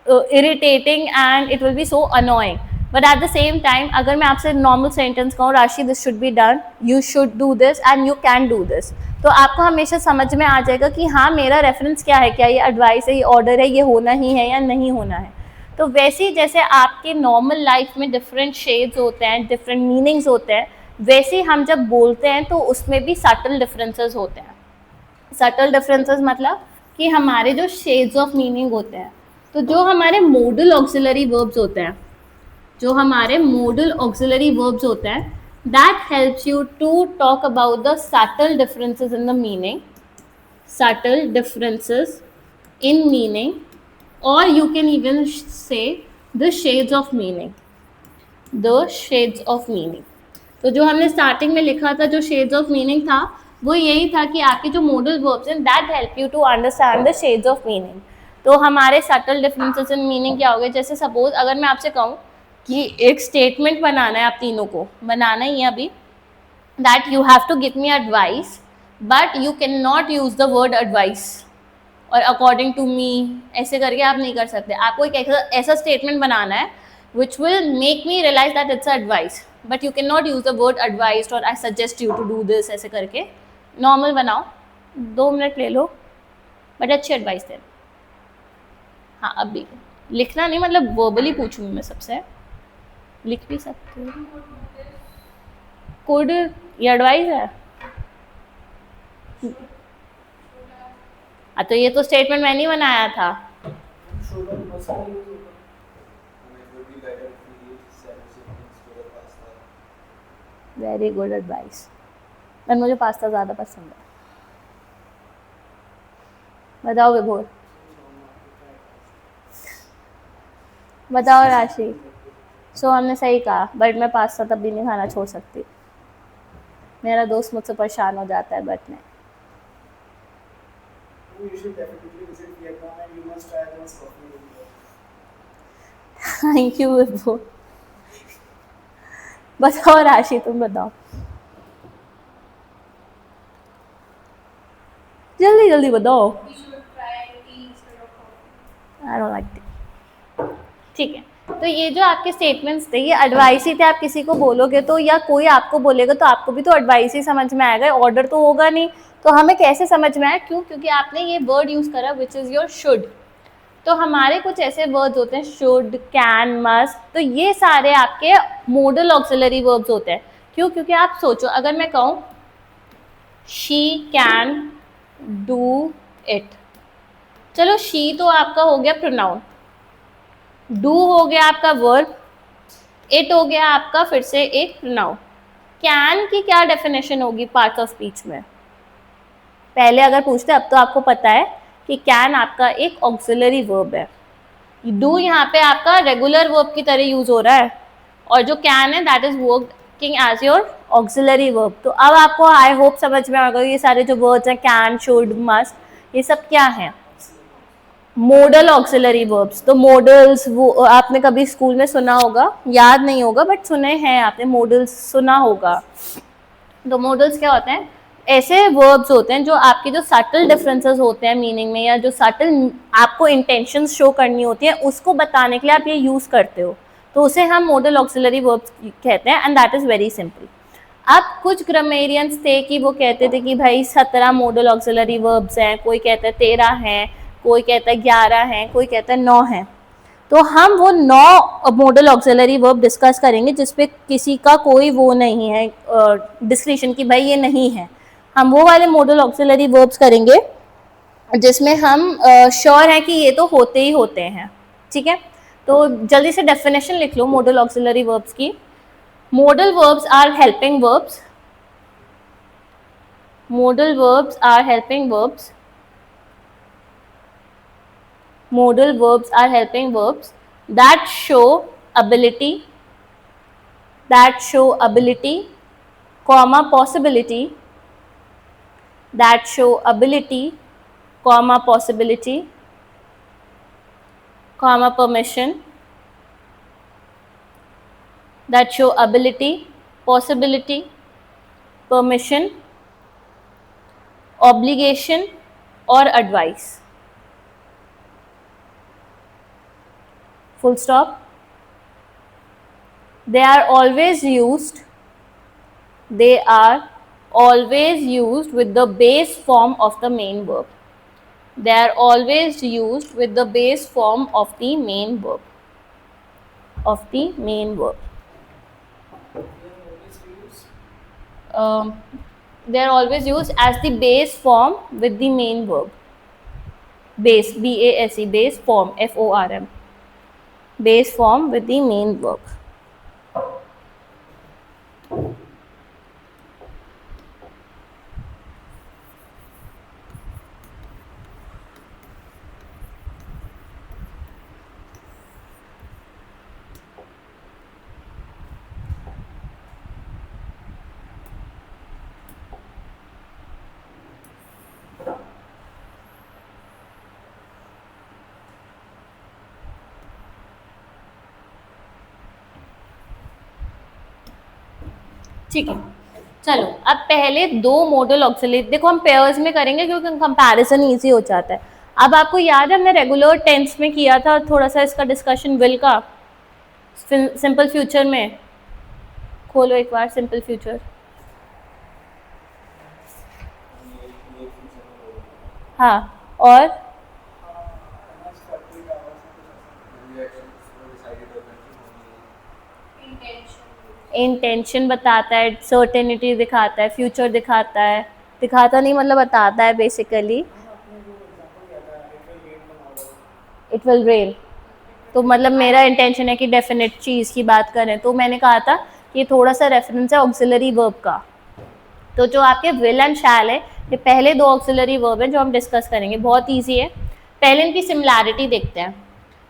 irritating and it will be so annoying. But at the same time अगर मैं आपसे नॉर्मल सेंटेंस कहूँ राशि this should be done, you should do this and you can do this, तो आपको हमेशा समझ में आ जाएगा कि हाँ मेरा रेफरेंस क्या है, क्या ये एडवाइस है, ये ऑर्डर है, ये होना ही है या नहीं होना है। तो वैसे ही जैसे आपके नॉर्मल लाइफ में डिफरेंट शेड्स होते हैं, डिफरेंट मीनिंग्स होते हैं, वैसे ही हम जब बोलते हैं तो उसमें भी सटल डिफरेंसेस होते हैं। सटल डिफरेंसेस मतलब कि हमारे जो शेड्स ऑफ मीनिंग होते हैं, तो जो हमारे मोडल ऑक्सिलरी वर्ब्स होते हैं, जो हमारे मोडल ऑक्सिलरी वर्ब्स होते हैं, that helps you to talk about the subtle differences in the meaning, subtle differences in meaning, or you can even say the shades of meaning, the shades of meaning। तो जो हमने starting में लिखा था जो shades of meaning था वो यही था कि आपके जो modal verbs हैं that help you to understand the shades of meaning। तो हमारे subtle differences in meaning क्या हो गए, जैसे सपोज अगर मैं आपसे कहूँ कि एक स्टेटमेंट बनाना है, आप तीनों को बनाना ही है अभी, that you have to give me advice but you cannot use the word advice और अकॉर्डिंग टू मी ऐसे करके आप नहीं कर सकते। आपको एक ऐसा स्टेटमेंट बनाना है which will make me realize that it's advice, but you can not use the word advice और I suggest you to do this, ऐसे करके नॉर्मल बनाओ, 2 मिनट ले लो बट अच्छी एडवाइस दे। हाँ अब भी लिखना नहीं, मतलब वर्बली पूछूंगी मैं सबसे, लिख भी सकते हो। कुड ये एडवाइस है? तो ये तो स्टेटमेंट मैंने ही बनाया था। वेरी गुड एडवाइस, पर मुझे पास्ता ज़्यादा पसंद है। बताओ विभोर, बताओ राशि। सो हमने सही कहा, बट मैं पास्ता तब भी नहीं खाना छोड़ सकती, मेरा दोस्त मुझसे परेशान हो जाता है, बट नहीं। You should definitely visit Vietnam and you must try those coffee. Thank you विभोर। बताओ राशि, तुम बताओ जल्दी जल्दी बताओ। I don't like T. ठीक है, तो ये जो आपके स्टेटमेंट्स थे ये एडवाइस ही थे। आप किसी को बोलोगे तो या कोई आपको बोलेगा तो आपको भी तो एडवाइस ही समझ में आएगा, ऑर्डर तो होगा नहीं। तो हमें कैसे समझ में आया? क्यों? क्योंकि आपने ये वर्ड यूज़ करा विच इज़ योर शुड। तो हमारे कुछ ऐसे वर्ड्स होते हैं शुड, कैन, मस्ट, तो ये सारे आपके मोडल ऑक्सिलरी वर्ब्स होते हैं। क्यों? क्योंकि आप सोचो अगर मैं कहूँ शी कैन डू इट, चलो शी तो आपका हो गया प्रोनाउन, डू हो गया आपका वर्ब, इट हो गया आपका फिर से एक प्रोनाउन। कैन की क्या डेफिनेशन होगी पार्ट ऑफ स्पीच में? पहले अगर पूछते, अब तो आपको पता है कि कैन आपका एक ऑक्सिलरी वर्ब है। डू यहाँ पे आपका रेगुलर वर्ब की तरह यूज हो रहा है, और जो कैन है that is working as your auxiliary verb. तो अब आपको आई होप समझ में आएगा ये सारे जो वर्ड्स हैं कैन, शुड, मस्ट, ये सब क्या हैं? Model auxiliary verbs. तो मोडल्स वो आपने कभी स्कूल में सुना होगा, याद नहीं होगा बट सुने हैं आपने, मोडल्स सुना होगा। तो मोडल्स क्या होते हैं? ऐसे वर्ब्स होते हैं जो आपके जो सटल डिफरेंसेस होते हैं मीनिंग में, या जो सटल आपको इंटेंशंस शो करनी होती है उसको बताने के लिए आप ये यूज़ करते हो, तो उसे हम मोडल ऑक्सिलरी वर्ब्स कहते हैं, and that is very simple. अब कुछ ग्रामेरियंस थे कि वो कहते थे कि भाई 17 मोडल ऑक्सिलरी वर्ब्स हैं, कोई कहता है 13 हैं, कोई कहता है 11 हैं, कोई कहता है 9 हैं। तो हम वो 9 मॉडल ऑक्सिलरी वर्ब डिस्कस करेंगे जिसपे किसी का कोई वो नहीं है डिस्क्रिप्शन की भाई ये नहीं है। हम वो वाले मॉडल ऑक्सिलरी वर्ब्स करेंगे जिसमें हम श्योर है कि ये तो होते ही होते हैं। ठीक है, तो जल्दी से डेफिनेशन लिख लो मॉडल ऑक्सिलरी वर्ब्स की। Modal verbs are helping verbs, modal verbs are helping verbs, modal verbs are helping verbs that show ability, comma possibility, that show ability, comma possibility, comma permission, that show ability, possibility, permission, obligation or advice, full stop. They are always used with the base form of the main verb. They are always used with the base form of the main verb. They are always used as the base form with the main verb. Base, B-A-S-E, base form, F-O-R-M. Base form with the main verb. ठीक है, चलो अब पहले 2 model auxiliary, देखो हम pairs में करेंगे क्योंकि कंपैरिजन इजी हो जाता है। अब आपको याद है हमने रेगुलर टेंस में किया था थोड़ा सा इसका डिस्कशन विल का, सिंपल फ्यूचर में। खोलो एक बार सिंपल फ्यूचर। हाँ, और इंटेंशन बताता है, सर्टेनिटी दिखाता है, फ्यूचर दिखाता है, दिखाता नहीं मतलब बताता है बेसिकली। इट विल रेन, तो मतलब मेरा इंटेंशन है कि डेफिनेट चीज़ की बात करें, तो मैंने कहा था कि थोड़ा सा रेफरेंस है ऑक्सिलरी वर्ब का। तो जो आपके विल एंड शैल है, ये पहले 2 ऑक्सिलरी वर्ब हैं जो हम डिस्कस करेंगे, बहुत ईजी है। पहले इनकी सिमिलैरिटी देखते हैं।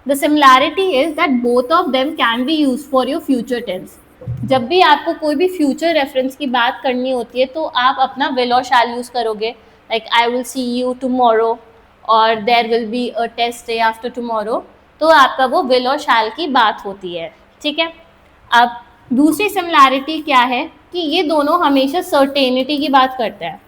The similarity is that both of them can be use for your future tense. जब भी आपको कोई भी फ्यूचर रेफरेंस की बात करनी होती है तो आप अपना विल और शैल यूज़ करोगे, like I will see you tomorrow और there will be a test day after tomorrow, तो आपका वो विल और शैल की बात होती है। ठीक है, अब दूसरी सिमिलैरिटी क्या है कि ये दोनों हमेशा सर्टेनिटी की बात करते हैं।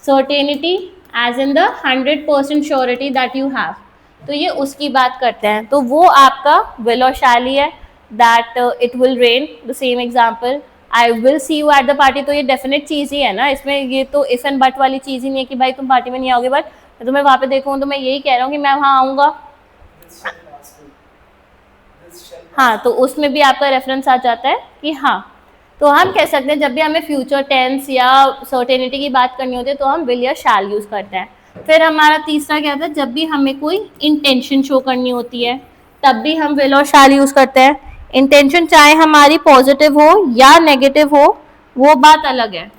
Certainty as in the 100% surety that you have, तो ये उसकी बात करते हैं, तो वो आपका विल और शैल ही है। That it will rain, the same example, I will see you at the party, तो ये डेफिनेट चीज़ ही है ना, इसमें ये तो इफ़ एंड बट वाली चीज़ ही नहीं है कि भाई तुम पार्टी में नहीं आओगे, बट मैं तुम्हें वहाँ पे देखूँ तो मैं यही कह रहा हूँ कि मैं वहाँ आऊँगा। हाँ, तो उसमें भी आपका रेफरेंस आ जाता है कि हाँ, तो हम कह सकते हैं जब भी हमें फ्यूचर टेंस या सर्टेनिटी की बात करनी होती है तो हम विल या शैल यूज़ करते हैं। फिर हमारा तीसरा क्या था, जब भी हमें कोई इंटेंशन शो करनी होती है तब भी हम विल और शैल यूज़ करते हैं। इंटेंशन चाहे हमारी पॉजिटिव हो या नेगेटिव हो वो बात अलग है,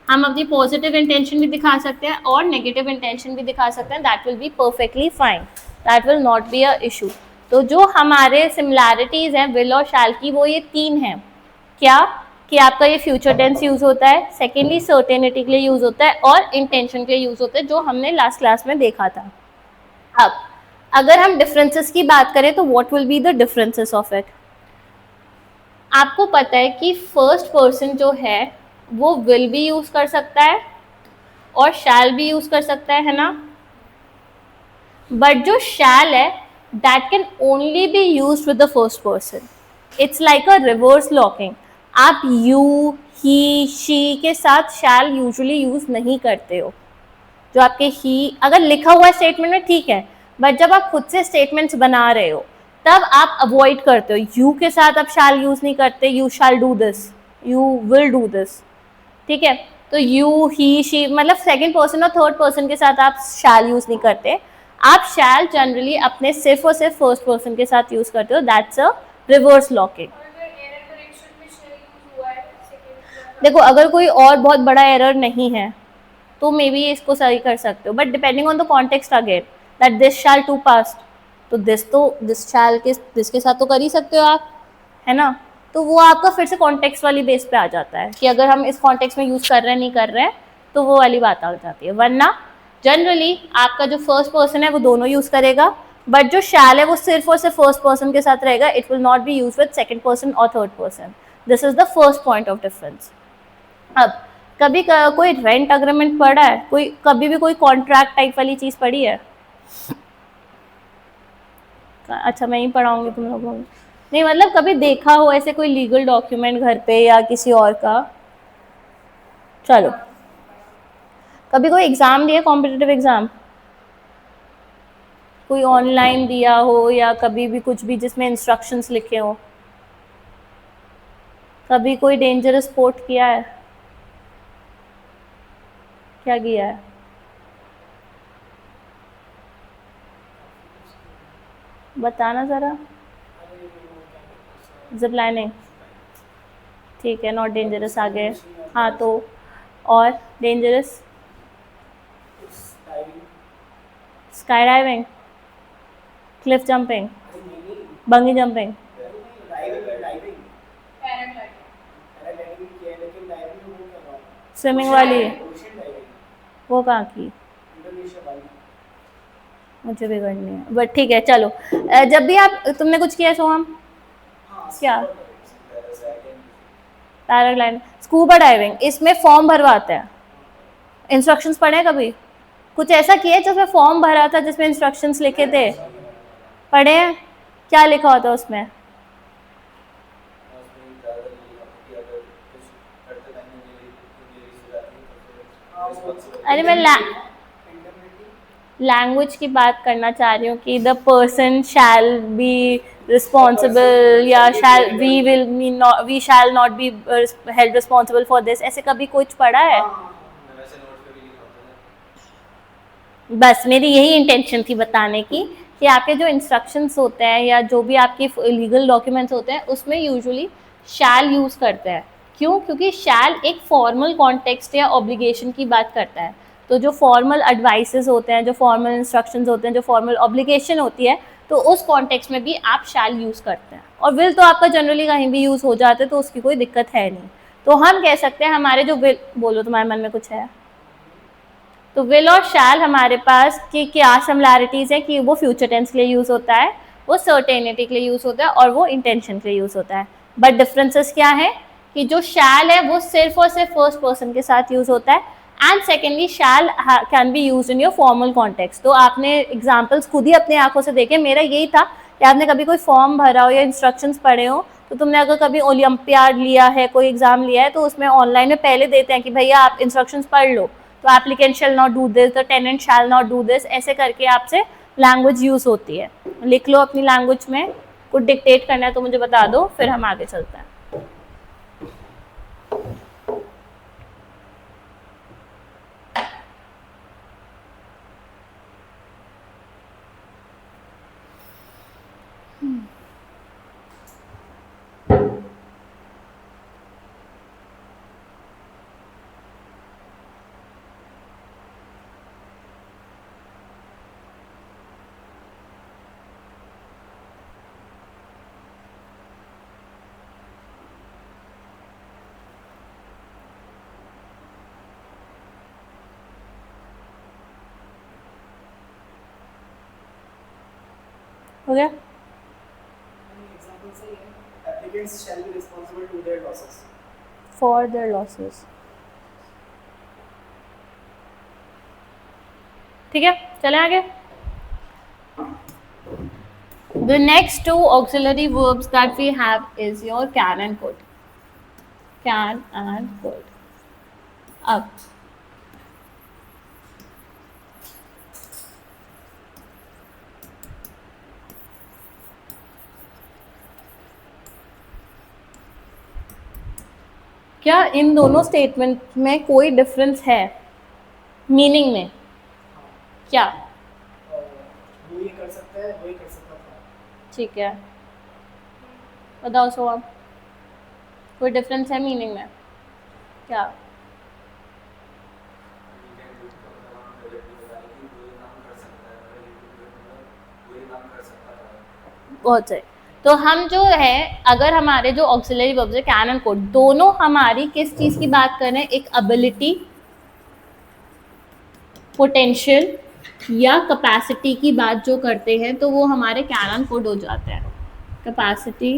हम अपनी पॉजिटिव इंटेंशन भी दिखा सकते हैं और नेगेटिव इंटेंशन भी दिखा सकते हैं, that will be perfectly fine, that will not be a issue. तो जो हमारे सिमिलैरिटीज़ हैं विल और शैल की वो ये 3 हैं, क्या कि आपका ये फ्यूचर टेंस यूज़ होता है, सेकेंडली सर्टेनिटी के लिए यूज़ होता है और इंटेंशन के लिए यूज़ होता है, जो हमने लास्ट क्लास में देखा था। अब अगर हम डिफरेंसेस की बात करें तो what will be the differences of it. आपको पता है कि फर्स्ट पर्सन जो है वो विल भी यूज़ कर सकता है और शैल भी यूज़ कर सकता है ना, बट जो शैल है that can only be used with the first person. It's like a reverse locking, आप यू, ही, शी के साथ शैल यूजुअली यूज़ नहीं करते हो। जो आपके ही अगर लिखा हुआ स्टेटमेंट में ठीक है, बट जब आप खुद से स्टेटमेंट्स बना रहे हो तब आप अवॉइड करते हो, यू के साथ आप शैल यूज नहीं करते, you shall do this, you will do this, ठीक है। तो यू, ही, शी, मतलब सेकंड पर्सन और थर्ड पर्सन के साथ आप शैल यूज नहीं करते, आप शैल जनरली अपने सिर्फ और सिर्फ फर्स्ट पर्सन के साथ यूज करते हो, दैट्स अ रिवर्स लॉकिंग। देखो अगर कोई और बहुत बड़ा एरर नहीं है तो मे बी इसको सही कर सकते हो, but depending on the context again, that this shall to past, तो दिस शैल के दिस के साथ तो कर ही सकते हो आप, है ना। तो वो आपका फिर से कॉन्टेक्स्ट वाली बेस पे आ जाता है कि अगर हम इस कॉन्टेक्स्ट में यूज कर रहे हैं नहीं कर रहे हैं, तो वो वाली बात आ जाती है। वरना जनरली आपका जो फर्स्ट पर्सन है वो दोनों यूज करेगा, बट जो शैल है वो सिर्फ और सिर्फ फर्स्ट पर्सन के साथ रहेगा, it will not be use with second person और third person. This is the first point of difference. अब कभी कोई रेंट अग्रीमेंट पढ़ा है, कोई कभी भी कोई कॉन्ट्रैक्ट टाइप वाली चीज पढ़ी है? अच्छा मैं ही पढ़ाऊंगी तुम लोगों को, नहीं मतलब कभी देखा हो ऐसे कोई लीगल डॉक्यूमेंट घर पे या किसी और का? चलो, कभी कोई एग्जाम दिया, कॉम्पिटिटिव एग्जाम कोई ऑनलाइन दिया हो या कभी भी कुछ भी जिसमें इंस्ट्रक्शंस लिखे हो? कभी कोई डेंजरस स्पोर्ट किया है? क्या किया है? बताना ज़रा। जिप लाइनिंग, ठीक है, नॉट डेंजरस आगे। हाँ तो और dangerous? Sky diving, cliff jumping, bungee jumping, swimming वाली, वो कहाँ की? मुझे भी करनी है, बट ठीक है चलो। जब भी आप, तुमने कुछ किया सोहम? क्या? पैराग्लाइडिंग, स्कूबा डाइविंग, इसमें फॉर्म भरवाते हैं, इंस्ट्रक्शंस पढ़े हैं कभी? कुछ ऐसा किया है जिसमें फॉर्म भरा था जिसमें इंस्ट्रक्शंस लिखे थे? पढ़े हैं? क्या लिखा होता है उसमें? अरे मैं लैंग्वेज की बात करना चाह रही हूँ कि the person shall be responsible या shall we shall not be held responsible for this, ऐसे कभी कुछ पढ़ा है? बस मेरी यही इंटेंशन थी बताने की कि आपके जो इंस्ट्रक्शंस होते हैं या जो भी आपके लीगल डॉक्यूमेंट्स होते हैं उसमें यूजुअली शैल यूज़ करते हैं। क्यों? क्योंकि शैल एक फॉर्मल कॉन्टेक्स्ट या ऑब्लिगेशन की बात करता है। तो जो फॉर्मल एडवाइसेस होते हैं, जो फॉर्मल इंस्ट्रक्शंस होते हैं, जो फॉर्मल ऑब्लिगेशन होती है, तो उस कॉन्टेक्स्ट में भी आप शैल यूज़ करते हैं। और विल तो आपका जनरली कहीं भी यूज़ हो जाता है तो उसकी कोई दिक्कत है नहीं। तो हम कह सकते हैं हमारे जो विल, बोलो तुम्हारे मन में कुछ है? तो विल और शैल हमारे पास की क्या सिमिलैरिटीज़ है कि वो फ्यूचर टेंस के लिए यूज़ होता है, वो सर्टेनिटी के लिए यूज़ होता है और वो इंटेंशन के लिए यूज़ होता है। बट डिफरेंसेस क्या है कि जो शैल है वो सिर्फ और सिर्फ फर्स्ट पर्सन के साथ यूज़ होता है, and secondly shall can be use in your formal context. तो आपने एग्जाम्पल्स खुद ही अपनी आंखों से देखे, मेरा यही था कि आपने कभी कोई फॉर्म भरा हो या इंस्ट्रक्शंस पढ़े हो, तो तुमने अगर कभी ओलंपियाड लिया है, कोई एग्जाम लिया है, तो उसमें ऑनलाइन में पहले देते हैं कि भैया आप इंस्ट्रक्शंस पढ़ लो, तो applicant shall not do this, the tenant shall not do this, ऐसे करके आपसे लैंग्वेज यूज होती है। लिख लो अपनी लैंग्वेज में, कुछ डिक्टेट करना है तो मुझे बता दो, फिर हम आगे चलते हैं। हो गया? Applicants shall be responsible to their losses. For their losses, ठीक है, चलें आगे। The next two auxiliary verbs that we have is your can and could. Can and could. अब क्या इन दोनों स्टेटमेंट में कोई डिफरेंस है मीनिंग में? हाँ, क्या? वो ये कर सकता है, वो ये कर सकता था। ठीक है, बताओ सो आप, कोई डिफरेंस है मीनिंग में? क्या? बहुत सही। तो हम जो है, अगर हमारे जो ऑक्सिलरी वर्ब्स है कैन एंड कुड, दोनों हमारी किस चीज़ की बात कर रहे हैं? एक एबिलिटी, पोटेंशियल या कैपेसिटी की बात जो करते हैं, तो वो हमारे कैन एंड कुड हो जाते हैं। कैपेसिटी,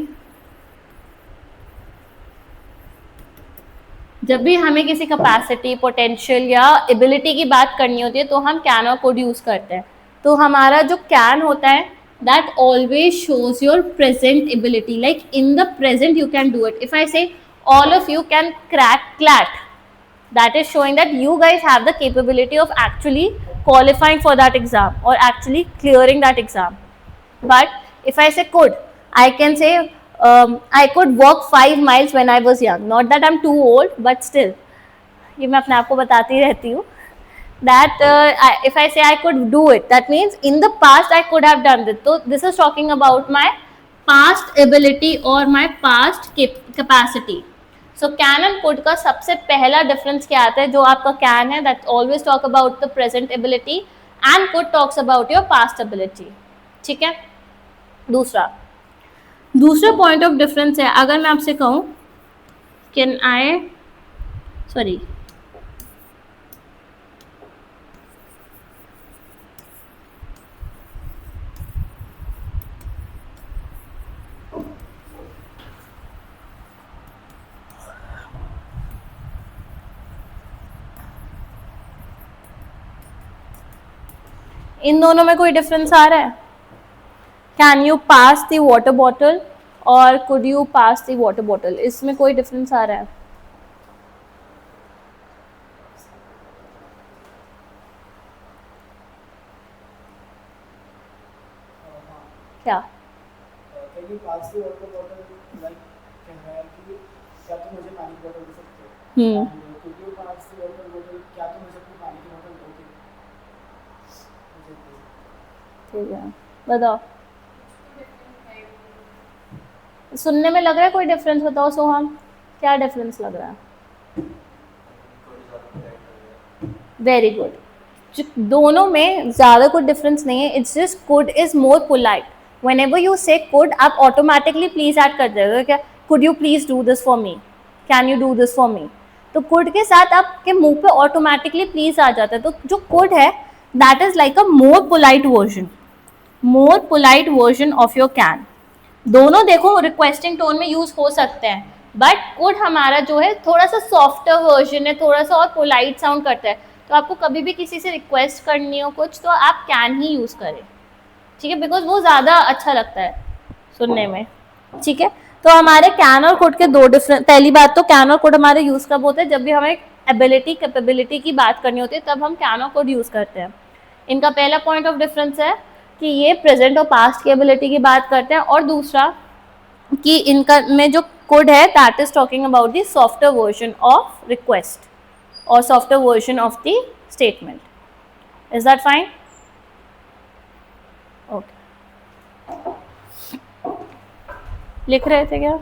जब भी हमें किसी कैपेसिटी, पोटेंशियल या एबिलिटी की बात करनी होती है तो हम कैन और कुड यूज़ करते हैं। तो हमारा जो कैन होता है that always shows your present ability, like in the present you can do it. If I say all of you can crack CLAT, that is showing that you guys have the capability of actually qualifying for that exam or actually clearing that exam. But if I say could, I can say I could walk 5 miles when I was young. Not that I'm too old, but still, ये मैं अपने आप को बताती रहती हूँ that if I say I could do it, that means in the past I could have done this. So this is talking about my past ability or my past capacity. So can and could का सबसे पहला difference क्या आता है? जो आपका can है that always talk about the present ability and could talks about your past ability. ठीक है? दूसरा पॉइंट ऑफ डिफरेंस है, अगर मैं आपसे कहूँ कैन आई, सॉरी, इन दोनों में कोई डिफरेंस आ रहा है? Can you pass the water bottle और could you pass the water bottle, इसमें कोई डिफरेंस आ रहा है? क्या? Can you pass the water bottle, like कह रहा है कि क्या तुम मुझे पानी की बोतल दे सकते हो? Could you pass the water bottle, क्या तुम मुझे अपनी पानी की बोतल दोगे? ठीक है, बताओ, सुनने में लग रहा है कोई डिफरेंस? बताओ सोहम, क्या डिफरेंस लग रहा है? वेरी गुड, दोनों में ज़्यादा कुछ डिफरेंस नहीं है, it's just could is more polite. whenever you say could, आप ऑटोमेटिकली प्लीज ऐड कर देते हो क्या? could you please do this for me, can you do this for me. तो could के साथ आपके मुंह पे ऑटोमेटिकली प्लीज आ जाता है. तो जो could है that is like a more polite version of your can. दोनों देखो रिक्वेस्टिंग टोन में यूज हो सकते हैं, बट कुड हमारा जो है थोड़ा सा सॉफ्टर वर्जन है, थोड़ा सा और पोलाइट साउंड करता है. तो आपको कभी भी किसी से रिक्वेस्ट करनी हो कुछ तो आप कैन ही यूज करें, ठीक है, बिकॉज वो ज़्यादा अच्छा लगता है सुनने में. ठीक है, तो हमारे कैन और कुड के दो डिफरेंट, पहली बात तो कैन और कुड हमारे यूज़ कब होते हैं? जब भी हमें एबिलिटी, कैपेबिलिटी की बात करनी होती है तब हम कैन और कुड यूज़ करते हैं. इनका पहला पॉइंट ऑफ डिफरेंस है कि ये प्रेजेंट और पास्ट की एबिलिटी की बात करते हैं, और दूसरा कि इनका में जो कुड है that is talking about the software version of request और software version of the statement. Is that fine? Okay, लिख रहे थे क्या?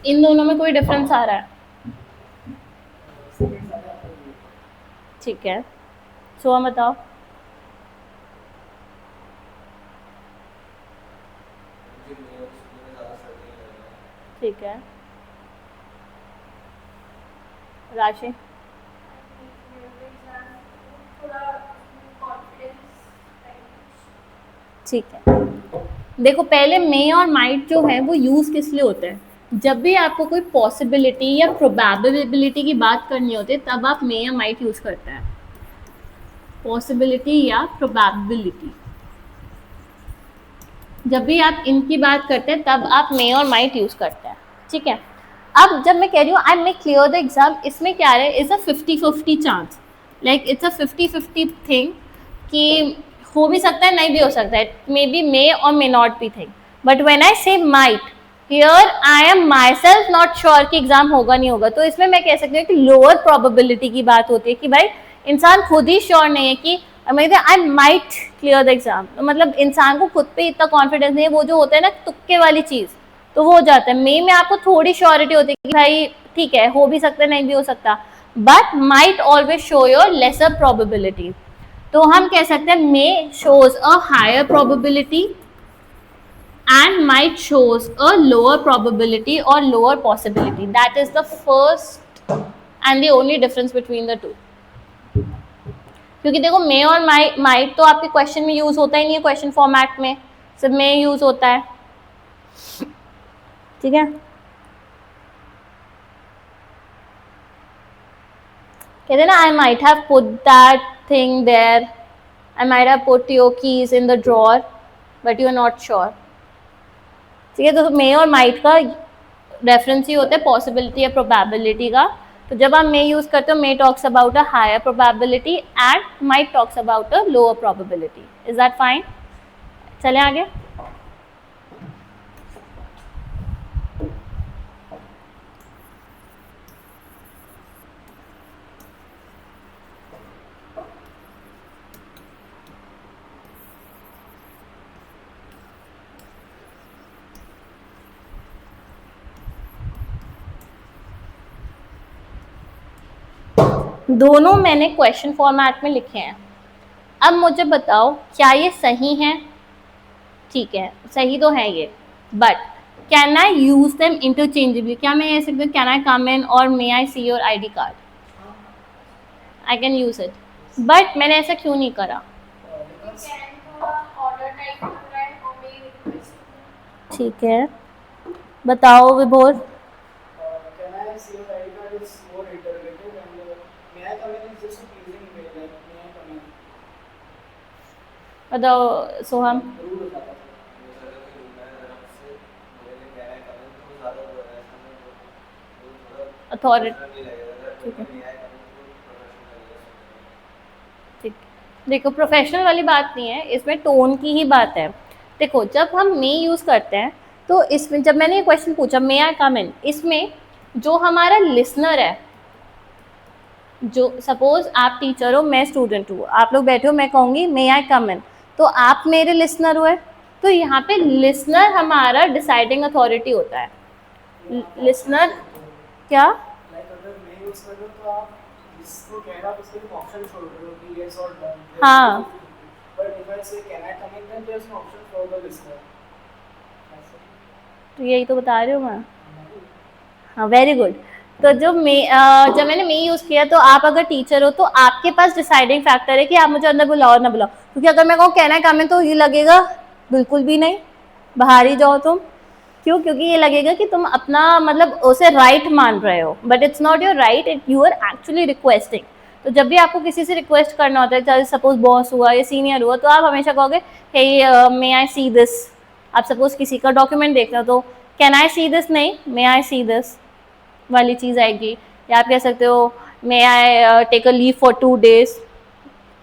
इन दोनों में कोई डिफरेंस आ रहा है? ठीक है, सो हम बताओ. ठीक है, राशि. ठीक है, देखो पहले मे और माइट जो है वो यूज़ किस लिए होते हैं? जब भी आपको कोई पॉसिबिलिटी या प्रोबेबिलिटी की बात करनी होती है तब आप मे या माइट यूज़ करते हैं. पॉसिबिलिटी या प्रोबेबिलिटी। जब भी आप इनकी बात करते हैं तब आप मे और माइट यूज करते हैं, ठीक है। अब जब मैं कह रही हूँ आई मे क्लियर द एग्जाम, इसमें क्या है, is a 50-50 chance, like it's a 50-50 thing कि हो भी सकता है नहीं भी हो सकता है, मे बी मे और may not be thing, but when I say might here I am myself not sure कि एग्जाम होगा नहीं होगा, तो इसमें मैं कह सकती हूँ कि लोअर प्रोबेबिलिटी की बात होती है कि भाई इंसान खुद ही श्योर नहीं है कि I might clear the exam, तो मतलब इंसान को खुद पे इतना कॉन्फिडेंस नहीं है, वो जो होता है ना तुक्के वाली चीज़, तो वो हो जाता है। मे में आपको थोड़ी श्योरिटी होती है कि भाई ठीक है हो भी सकता है नहीं भी हो सकता, but might always show your lesser probability, तो हम कह सकते हैं may shows a higher probability and might shows a lower probability or lower possibility. That is the first and the only difference between the two. क्योंकि देखो मे और might तो आपके क्वेश्चन में यूज होता ही नहीं है, क्वेश्चन फॉर्मेट में सिर्फ मे यूज होता है, ठीक है। कहते ना I might have put that thing there, I might have put your keys in the drawer but you are not sure, ठीक है। तो मे और माइट का रेफरेंस ही होता है पॉसिबिलिटी या प्रोबेबिलिटी का, तो जब आप मे यूज करते हो may talks about a higher probability and might talks about a lower probability. Is that fine? चलें आगे। दोनों मैंने क्वेश्चन फॉर्मेट में लिखे हैं। अब मुझे बताओ क्या ये सही है? ठीक है सही तो है ये, but can I use them interchangeably? क्या मैं कह सकती हूँ कैन आई कम इन और may I see your ID card? I can use it, but मैंने ऐसा क्यों नहीं करा? ठीक है बताओ विभोर। Can I see your ID card is more interrogative and may I come in is just a pleasing way, like may I come in? बताओ सोहम। रूल हो जाता है। अथॉरिटी, ठीक है ठीक। देखो प्रोफेशनल वाली बात नहीं है, इसमें टोन की ही बात है। देखो जब हम मे यूज़ करते हैं तो इसमें जब मैंने ये क्वेश्चन पूछा मे आई कम इन, इसमें जो हमारा लिसनर है, जो सपोज आप टीचर हो मैं स्टूडेंट हूँ, आप लोग बैठे हो, मैं कहूँगी मे आई कम इन, तो आप मेरे लिसनर हुए, तो यहाँ पे लिसनर हमारा डिसाइडिंग अथॉरिटी होता है। लिसनर क्या? लाइक अगर मैं यूज कर रहा हूँ तो आप जिसको कह रहा हो उसके लिए ऑप्शन छोड़ रहे हो कि यस और नो, हाँ but if I say can I come in then there is no option for the listener. तो यही तो बता रही हूँ मैं। हाँ वेरी गुड। तो जब मैंने मे यूज़ किया तो आप अगर टीचर हो तो आपके पास डिसाइडिंग फैक्टर है कि आप मुझे अंदर बुलाओ ना बुलाओ, क्योंकि अगर मैं कहूँ कहना है काम है तो ये लगेगा बिल्कुल भी नहीं, बाहर ही जाओ तुम। क्यों? क्योंकि ये लगेगा कि तुम अपना मतलब उसे राइट मान रहे हो, but it's not your right, it you are actually requesting. तो जब भी आपको किसी से रिक्वेस्ट करना होता है, चाहे सपोज बॉस हुआ या सीनियर हुआ, तो आप हमेशा कहोगे हे मे आई सी दिस। आप सपोज किसी का डॉक्यूमेंट देख रहे हो तो कैन आई सी दिस नहीं, मे आई सी दिस वाली चीज़ आएगी। या आप कह सकते हो may I take a leave for 2 days,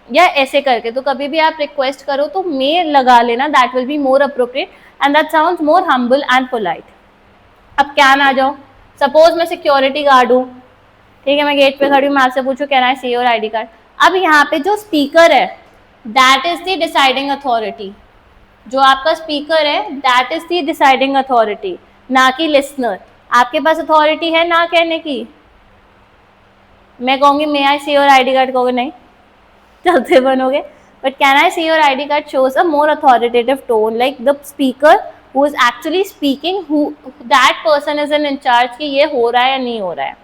या ऐसे करके। तो कभी भी आप रिक्वेस्ट करो तो मे लगा लेना, that will be more appropriate and that sounds more humble and polite. अब कैन आ जाओ, सपोज मैं सिक्योरिटी गार्ड हूँ, ठीक है, मैं गेट पे खड़ी हूँ, मैं आपसे पूछूँ can I see your ID card. अब यहाँ पे जो स्पीकर है that is the deciding authority, जो आपका स्पीकर है that is the deciding authority, ना कि लिसनर। आपके पास अथॉरिटी है ना कहने की? मैं कहूँगी मे I see your ID card, कहोगे नहीं, चलते बनोगे। But can I see your ID card shows a more authoritative tone, like the speaker who is actually speaking, who that person is in charge कि ये हो रहा है या नहीं हो रहा है।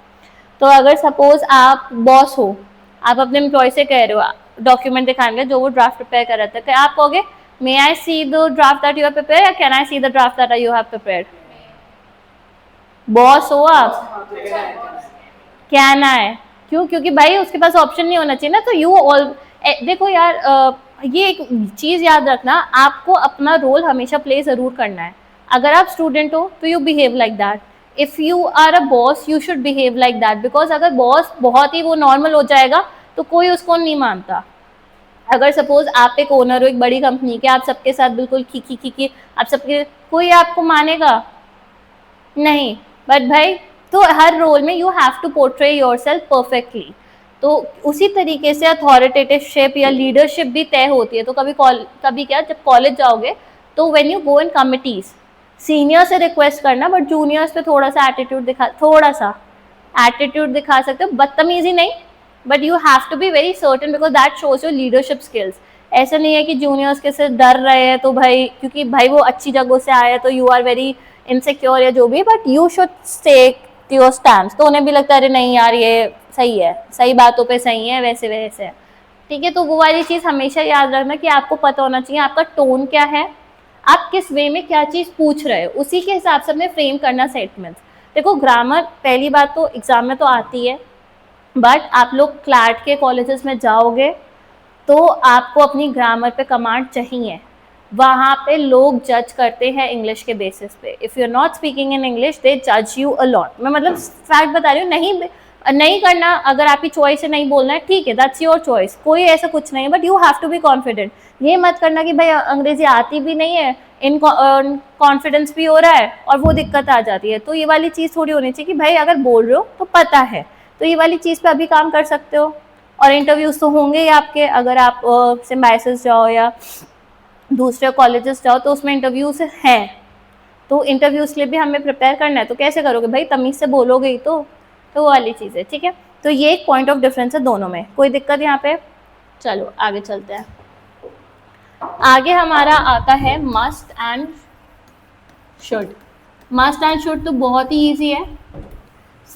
तो अगर सपोज आप बॉस हो, आप अपने एम्प्लॉय से कह रहे हो डॉक्यूमेंट दिखाएंगे जो वो ड्राफ्ट प्रिपेयर कर रहा था, तो आप कहोगे may I see the draft that you have prepared या can I see the draft that you have prepared? Boss हो आप, कैन आई। क्यों? क्योंकि भाई उसके पास ऑप्शन नहीं होना चाहिए ना, तो यू ऑल देखो यार, ये एक चीज़ याद रखना, आपको अपना रोल हमेशा प्ले ज़रूर करना है। अगर आप स्टूडेंट हो तो you behave like that, if you are a boss you should behave like that, because अगर बॉस बहुत ही वो नॉर्मल हो जाएगा तो कोई उसको नहीं मानता। अगर सपोज आप एक ओनर हो एक बड़ी कंपनी के, आप सबके साथ बिल्कुल खी आप सबके, कोई आपको मानेगा नहीं। बट भाई, तो हर रोल में you have to portray yourself perfectly. तो उसी तरीके से अथॉरिटेटिवशिप या लीडरशिप भी तय होती है। तो कभी क्या, जब कॉलेज जाओगे तो when you go in committees, senior से रिक्वेस्ट करना, बट जूनियर्स पे थोड़ा सा एटीट्यूड दिखा सकते हो, बदतमीजी नहीं, but you have to be very certain because that shows your leadership skills. ऐसा नहीं है कि जूनियर्स के से डर रहे हैं तो भाई, क्योंकि भाई वो अच्छी जगह से आए तो यू आर वेरी इनसिक्योर या जो भी, but you should take your stand. तो उन्हें भी लगता है अरे नहीं यार ये सही है, सही बातों पे सही है, वैसे वैसे, ठीक है। तो वो वाली चीज़ हमेशा याद रखना कि आपको पता होना चाहिए आपका टोन क्या है, आप किस वे में क्या चीज़ पूछ रहे हो, उसी के हिसाब से अपने फ्रेम करना स्टेटमेंट्स। देखो ग्रामर पहली बात तो एग्जाम में तो आती है, बट आप लोग क्लैट के कॉलेजेस में जाओगे तो आपको अपनी ग्रामर पे कमांड चाहिए। वहाँ पे लोग जज करते हैं इंग्लिश के बेसिस पे। If you are not speaking in English they जज यू अ लॉट। मैं मतलब फैक्ट बता रही हूँ, नहीं करना, अगर आपकी चॉइस है नहीं बोलना है, ठीक है, दैट्स योर चॉइस, कोई ऐसा कुछ नहीं है, but you have to be confident. ये मत करना कि भाई अंग्रेजी आती भी नहीं है, इन कॉन्फिडेंस भी हो रहा है और वो दिक्कत आ जाती है। तो ये वाली चीज़ थोड़ी होनी चाहिए कि भाई अगर बोल रहे हो तो पता है, तो ये वाली चीज़ पे अभी काम कर सकते हो। और इंटरव्यूज तो होंगे ही आपके, अगर आप सिम्बाइसिस जाओ या दूसरे कॉलेजेस जाओ तो उसमें इंटरव्यूज हैं, तो इंटरव्यूज के लिए भी हमें प्रिपेयर करना है। तो कैसे करोगे भाई, तमीज़ से बोलोगे ही तो वो वाली चीज़ है, ठीक है। तो ये एक पॉइंट ऑफ डिफरेंस है दोनों में, कोई दिक्कत यहाँ पे। चलो आगे चलते हैं। आगे हमारा आता है must and should. Must and should तो बहुत ही ईजी है।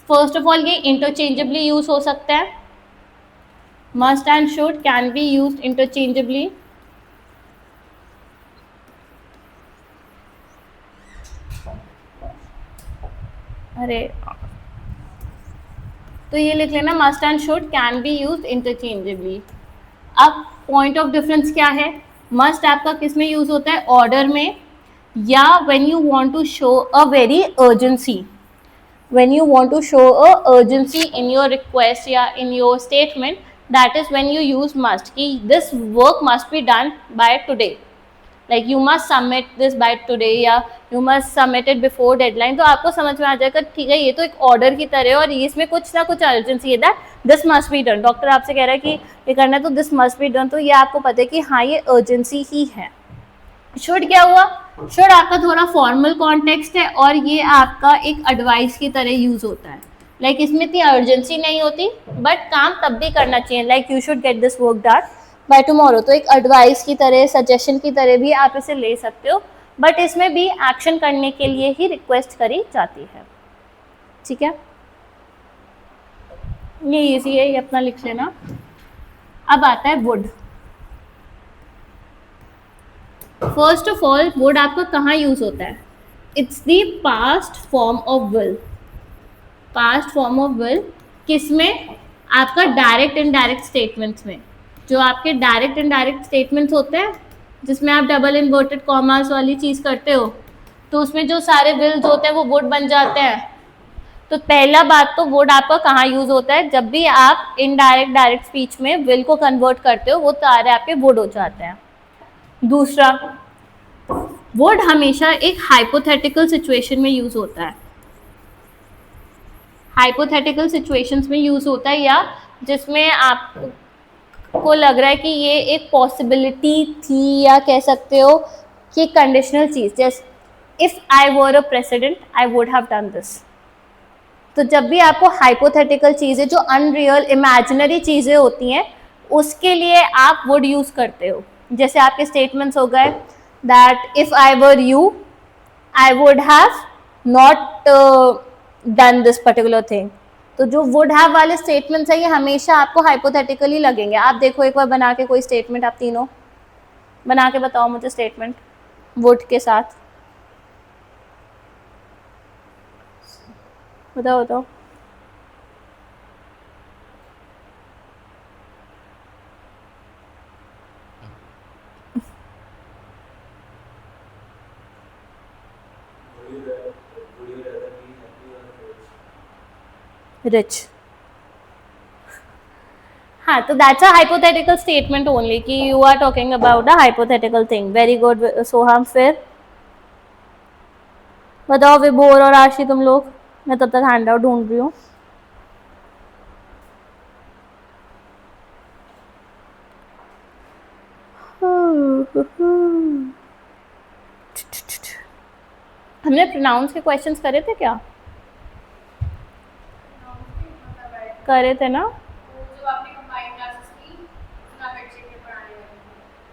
फर्स्ट ऑफ ऑल ये इंटरचेंजेबली यूज हो सकता है। Must and should can be used interchangeably. अरे तो ये लिख लेना, must and should can be used interchangeably. अब पॉइंट ऑफ डिफरेंस क्या है, मस्ट आपका किस में यूज होता है, ऑर्डर में, या when you want to show a very urgency, when you want to show a urgency in your request या in your statement, that is when you use must कि this work must be done by today, like you must submit this by today या you must submit it before deadline। तो आपको समझ में आ जाएगा ठीक है ये तो एक ऑर्डर की तरह है और इसमें कुछ ना कुछ अर्जेंसी है, that this must be done. Doctor आपसे कह रहा है कि ये करना है तो दिस मस्ट बी डन, तो ये आपको पता है कि हाँ ये अर्जेंसी ही है। शुड क्या हुआ, शुड आपका थोड़ा फॉर्मल कॉन्टेक्स्ट है और ये आपका एक एडवाइस की तरह यूज होता है। लाइक इसमें इतनी अर्जेंसी नहीं होती बट काम तब भी करना चाहिए, like you should get this work done by tomorrow. तो एक एडवाइस की तरह, सजेशन की तरह भी आप इसे ले सकते हो, बट इसमें भी एक्शन करने के लिए ही रिक्वेस्ट करी जाती है, ठीक है। ये इजी है, ये अपना लिख लेना। अब आता है would. First of all would आपका कहाँ यूज होता है, it's the past form of will. Past form of will किस में, आपका डायरेक्ट इनडायरेक्ट स्टेटमेंट्स में। जो आपके डायरेक्ट इनडायरेक्ट स्टेटमेंट्स होते हैं जिसमें आप डबल इन्वर्टेड कॉमास वाली चीज़ करते हो, तो उसमें जो सारे विल्स होते हैं वो वुड बन जाते हैं। तो पहला बात तो वुड आपका कहाँ यूज होता है, जब भी आप इनडायरेक्ट डायरेक्ट स्पीच में विल को कन्वर्ट करते हो वो सारे आपके वुड हो जाते हैं। दूसरा, वुड हमेशा एक हाइपोथेटिकल सिचुएशन में यूज होता है। हाइपोथेटिकल सिचुएशंस में यूज होता है या जिसमें आपको लग रहा है कि ये एक पॉसिबिलिटी थी, या कह सकते हो कि कंडीशनल चीज, जैसे if I were a president I would have done this. तो जब भी आपको हाइपोथेटिकल चीजें, जो अनरियल इमेजिनरी चीजें होती हैं, उसके लिए आप वुड यूज करते हो। जैसे आपके स्टेटमेंट्स हो गए that if I were you I would have not done this particular thing. तो जो वुड हैव वाले स्टेटमेंट्स है ये हमेशा आपको हाइपोथेटिकली लगेंगे। आप देखो एक बार बना के कोई स्टेटमेंट, आप तीनों बना के बताओ मुझे स्टेटमेंट वुड के साथ, बताओ बताओ। रिच। हाँ, तो that's a hypothetical statement only कि you are talking about a hypothetical thing. Very good Soham. फिर बताओ विभोर और आशी तुम लोग, मैं तब तक हैंड आउट ढूंढ रही हूँ। हमने प्रोनाउंस के क्वेश्चंस करे थे क्या? करे थे ना?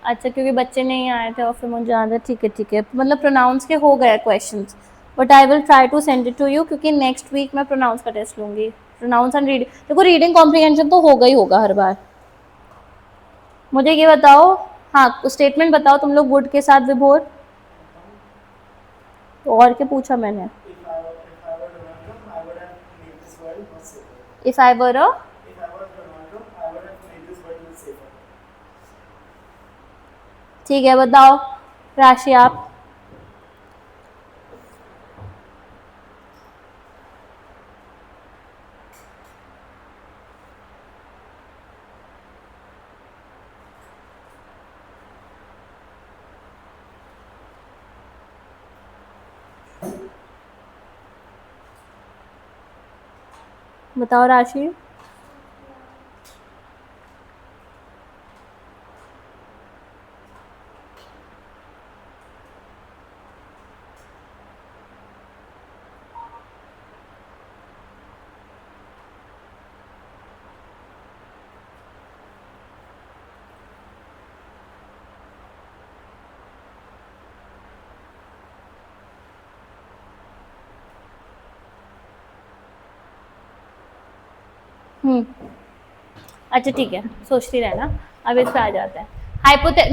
अच्छा, क्योंकि बच्चे नहीं आए थे और फिर मुझे याद है। ठीक है ठीक है, मतलब प्रोनाउंस के हो गए questions, but I will try to send it to you क्योंकि नेक्स्ट वीक मैं प्रोनाउंस का टेस्ट लूँगी। प्रोनाउंस एंड रीडिंग, देखो रीडिंग कॉम्प्रिहेंशन तो होगा ही होगा हर बार। मुझे ये बताओ, हाँ स्टेटमेंट बताओ तुम लोग वुड के साथ विभोर। तो और क्या पूछा मैंने? If I were Donald Trump, I would have made this world much safer. If I were a, If I were Donald Trump, I would have made this world much safer. ठीक है बताओ राशि आप। बताओ राशि। अच्छा ठीक है, सोचती रहना। अब इस पे आ जाते हैं।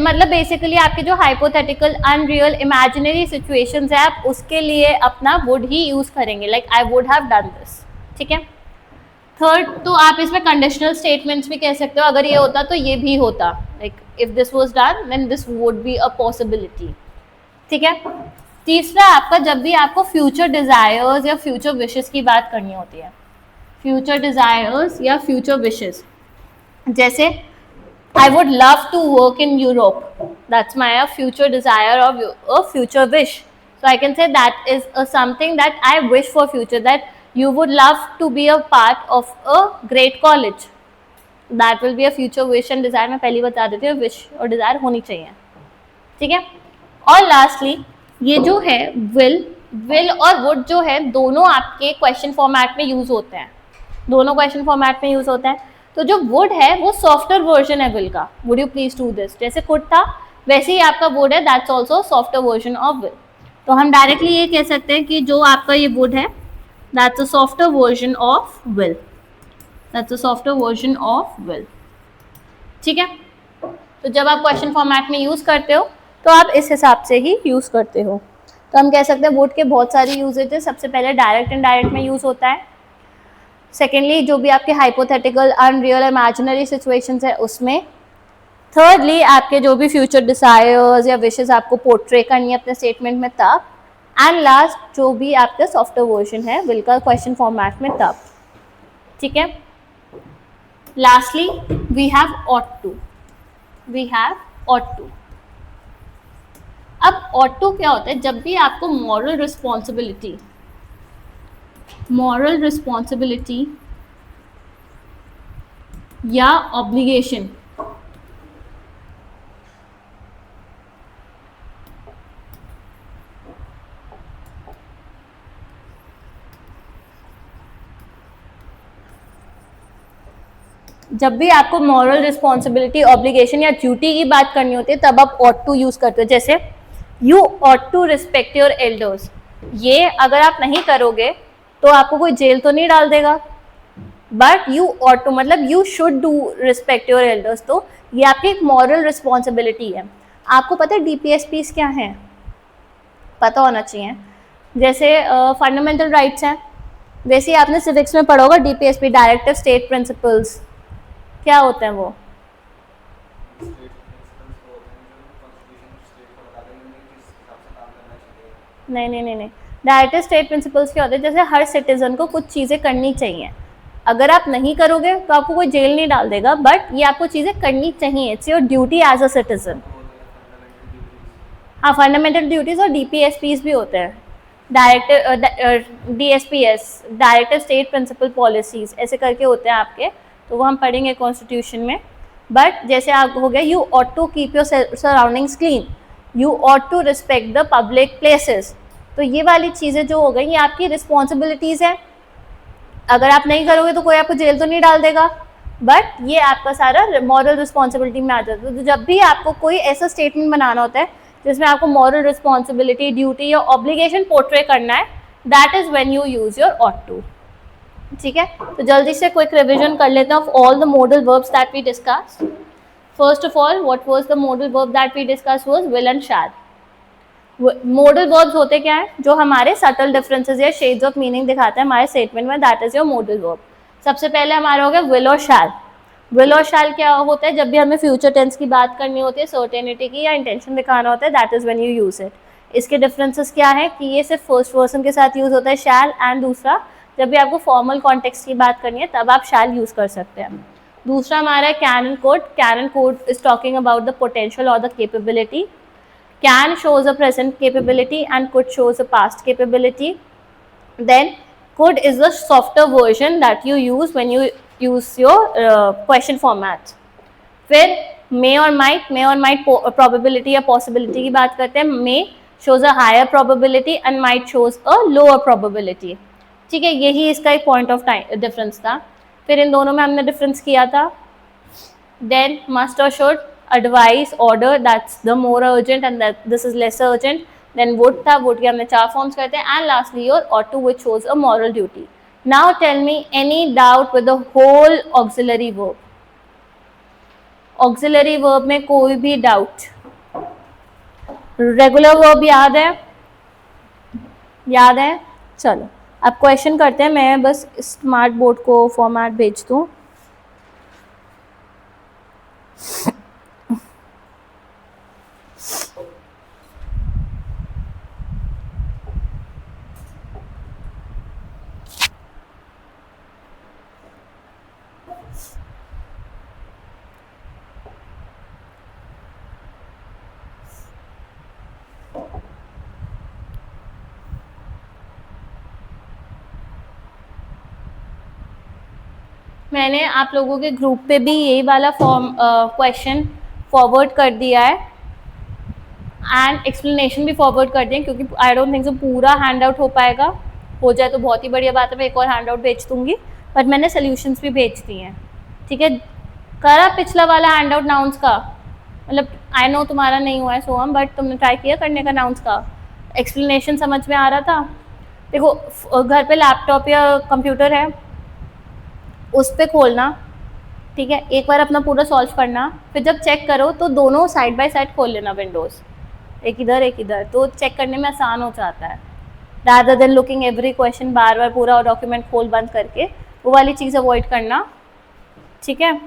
मतलब बेसिकली आपके जो हाइपोथेटिकल अनरियल इमेजिनरी सिचुएशंस है, आप उसके लिए अपना वुड ही यूज करेंगे, like I would have done this. ठीक है। थर्ड, तो आप इसमें कंडीशनल स्टेटमेंट्स भी कह सकते हो, अगर ये होता तो ये भी होता, like if this was done then this would be a possibility. ठीक है। तीसरा, आपका जब भी आपको फ्यूचर डिजायर्स या फ्यूचर विशेस की बात करनी होती है, फ्यूचर डिजायर्स या फ्यूचर विशेस, जैसे I would love to work in Europe. That's my future desire or a future wish. So I can say that is something that I wish for future, that you would love to be a part of a great college. That will be a future wish and desire. मैं पहली बता देती हूँ, wish और desire होनी चाहिए। ठीक है। और लास्टली ये जो है will और would जो है, दोनों आपके क्वेश्चन फॉर्मेट में यूज होते हैं, दोनों क्वेश्चन फॉर्मेट में यूज होते हैं। तो जो वुड है वो सॉफ्टवेयर वर्जन है विल का, would you please do this, जैसे कुड था वैसे ही आपका वुड है, that's also software version of will. तो हम डायरेक्टली ये कह सकते हैं कि जो आपका ये वुड है that's a software version of will, that's a software version of will. ठीक है। तो जब आप क्वेश्चन फॉर्मेट में यूज करते हो तो आप इस हिसाब से ही यूज करते हो। तो हम कह सकते हैं वुड के बहुत सारे यूजेज है। सबसे पहले डायरेक्ट एंड डायरेक्ट में यूज होता है। सेकेंडली जो भी आपके हाइपोथेटिकल अनरियल इमेजिनरी सिचुएशंस है उसमें। थर्डली आपके जो भी फ्यूचर डिजायर्स या विशेस आपको पोर्ट्रे करनी है अपने स्टेटमेंट में तब। एंड लास्ट जो भी आपका सॉफ्टवेयर वर्जन है विल का क्वेश्चन फॉर्मेट में तब। ठीक है। Lastly we have ought to, we have ought to. अब ऑट टू क्या होता है? जब भी आपको मॉरल रिस्पॉन्सिबिलिटी या ऑब्लिगेशन जब भी आपको मॉरल रिस्पॉन्सिबिलिटी, ऑब्लिगेशन या ड्यूटी की बात करनी होती है तब आप ऑट टू यूज करते हो। जैसे you ought to respect your elders, ये अगर आप नहीं करोगे तो आपको कोई जेल तो नहीं डाल देगा, बट यू ऑट टू मतलब you should do respect your elders. तो ये आपकी एक मॉरल रिस्पॉन्सिबिलिटी है। आपको पता है डीपीएसपीस क्या है? पता होना चाहिए। जैसे फंडामेंटल राइट्स हैं, वैसे ही आपने सिविक्स में पढ़ा होगा डीपीएसपी, डायरेक्टिव स्टेट प्रिंसिपल्स। क्या होते हैं वो? नहीं, डायरेक्टिव स्टेट प्रिंसिपल्स क्या होते हैं? जैसे हर सिटीजन को कुछ चीज़ें करनी चाहिए, अगर आप नहीं करोगे तो आपको कोई जेल नहीं डाल देगा, बट ये आपको चीज़ें करनी चाहिए, it's your duty as a citizen. हाँ, फंडामेंटल ड्यूटीज और DPSPs भी होते हैं, director DSPS, director state principle policies, ऐसे करके होते हैं आपके, तो वो हम पढ़ेंगे कॉन्स्टिट्यूशन में। बट जैसे आप हो गया, you ought to keep your surroundings clean, you ought to respect the public places, तो ये वाली चीज़ें जो हो गई ये आपकी रिस्पॉन्सिबिलिटीज़ है। अगर आप नहीं करोगे तो कोई आपको जेल तो नहीं डाल देगा, बट ये आपका सारा मॉरल रिस्पॉन्सिबिलिटी में आ जाता है। तो जब भी आपको कोई ऐसा स्टेटमेंट बनाना होता है जिसमें आपको मॉरल रिस्पॉन्सिबिलिटी, ड्यूटी या ऑब्लिगेशन पोर्ट्रे करना है, that is when you use your ought to. ठीक है, तो जल्दी से क्विक रिविजन कर लेते हैं of all the modal verbs that we discuss. First of all, what was the modal verb that we discuss was will and shall. Modal verbs होते क्या है, जो हमारे सटल डिफरेंसेस या शेड्स ऑफ मीनिंग दिखाते हैं हमारे स्टेटमेंट में, that is your modal verb. सबसे पहले हमारा हो गया विल और शैल। विल और शैल क्या होता है, जब भी हमें फ्यूचर टेंस की बात करनी होती है, सर्टेनिटी की या इंटेंशन दिखाना होता है, that is when you use it. इसके डिफरेंसेस क्या है कि ये सिर्फ फर्स्ट पर्सन के साथ यूज होता है शैल, एंड दूसरा जब भी आपको फॉर्मल कॉन्टेक्स्ट की बात करनी है तब आप शैल यूज कर सकते हैं। दूसरा हमारा है can and could. Can and could is talking about the potential और the capability. Can shows a present capability and could shows a past capability. Then could is the softer version that you use when you use your question format. फिर may or might probability या possibility की बात करते हैं। may shows a higher probability and might shows a lower probability। ठीक है, यही इसका एक पॉइंट ऑफ टाइम डिफरेंस था। फिर इन दोनों में हमने डिफरेंस किया था। Then must or should, advice, order, that's the more urgent and that this is less urgent. Then would था, would के हमने 4 फॉर्म्स करते हैं, and lastly your ought to, which shows a moral duty. Now tell me any doubt with the whole auxiliary verb. Auxiliary verb में कोई भी doubt? Regular verb याद है? याद है? चलो अब क्वेश्चन करते हैं। मैं बस स्मार्ट बोर्ड को फॉर्मेट भेज दूँ। मैंने आप लोगों के ग्रुप पे भी यही वाला फॉर्म क्वेश्चन फॉरवर्ड कर दिया है एंड एक्सप्लेनेशन भी फॉरवर्ड कर दिए, क्योंकि आई डोंट थिंक सो पूरा हैंड आउट हो पाएगा। हो जाए तो बहुत ही बढ़िया बात है, मैं एक और हैंड आउट भेज दूंगी, बट मैंने सोल्यूशंस भी भेज दिए हैं। ठीक है, करा पिछला वाला हैंड आउट नाउंस का, मतलब आई नो तुम्हारा नहीं हुआ है सोहम, बट तुमने ट्राई किया करने का नाउंस का? एक्सप्लेनेशन समझ में आ रहा था? देखो घर पे लैपटॉप या कंप्यूटर है, उस पर खोलना, ठीक है, एक बार अपना पूरा सॉल्व करना, फिर जब चेक करो तो दोनों साइड बाय साइड खोल लेना विंडोज़, एक इधर एक इधर, तो चेक करने में आसान हो जाता है। Rather than looking every question बार बार पूरा डॉक्यूमेंट खोल बंद करके, वो वाली चीज़ अवॉइड करना। ठीक है,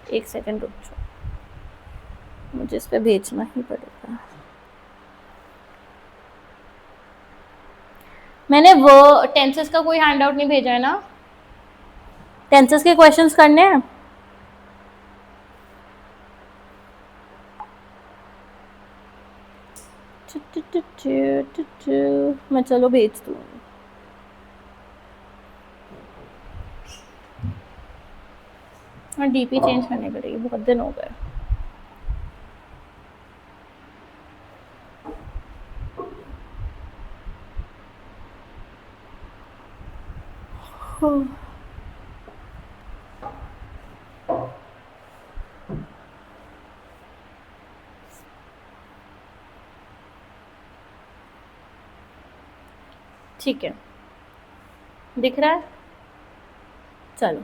एक सेकेंड रुक जाओ, मुझे इस पर भेजना ही पड़ेगा। मैंने वो टेंसेस का कोई हैंड आउट नहीं भेजा है ना? टेंसेस के क्वेश्चंस करने हैं? मैं चलो भेज दूँ। और डीपी चेंज करनी पड़ेगी, बहुत दिन हो गए। ठीक है, दिख रहा है? चलो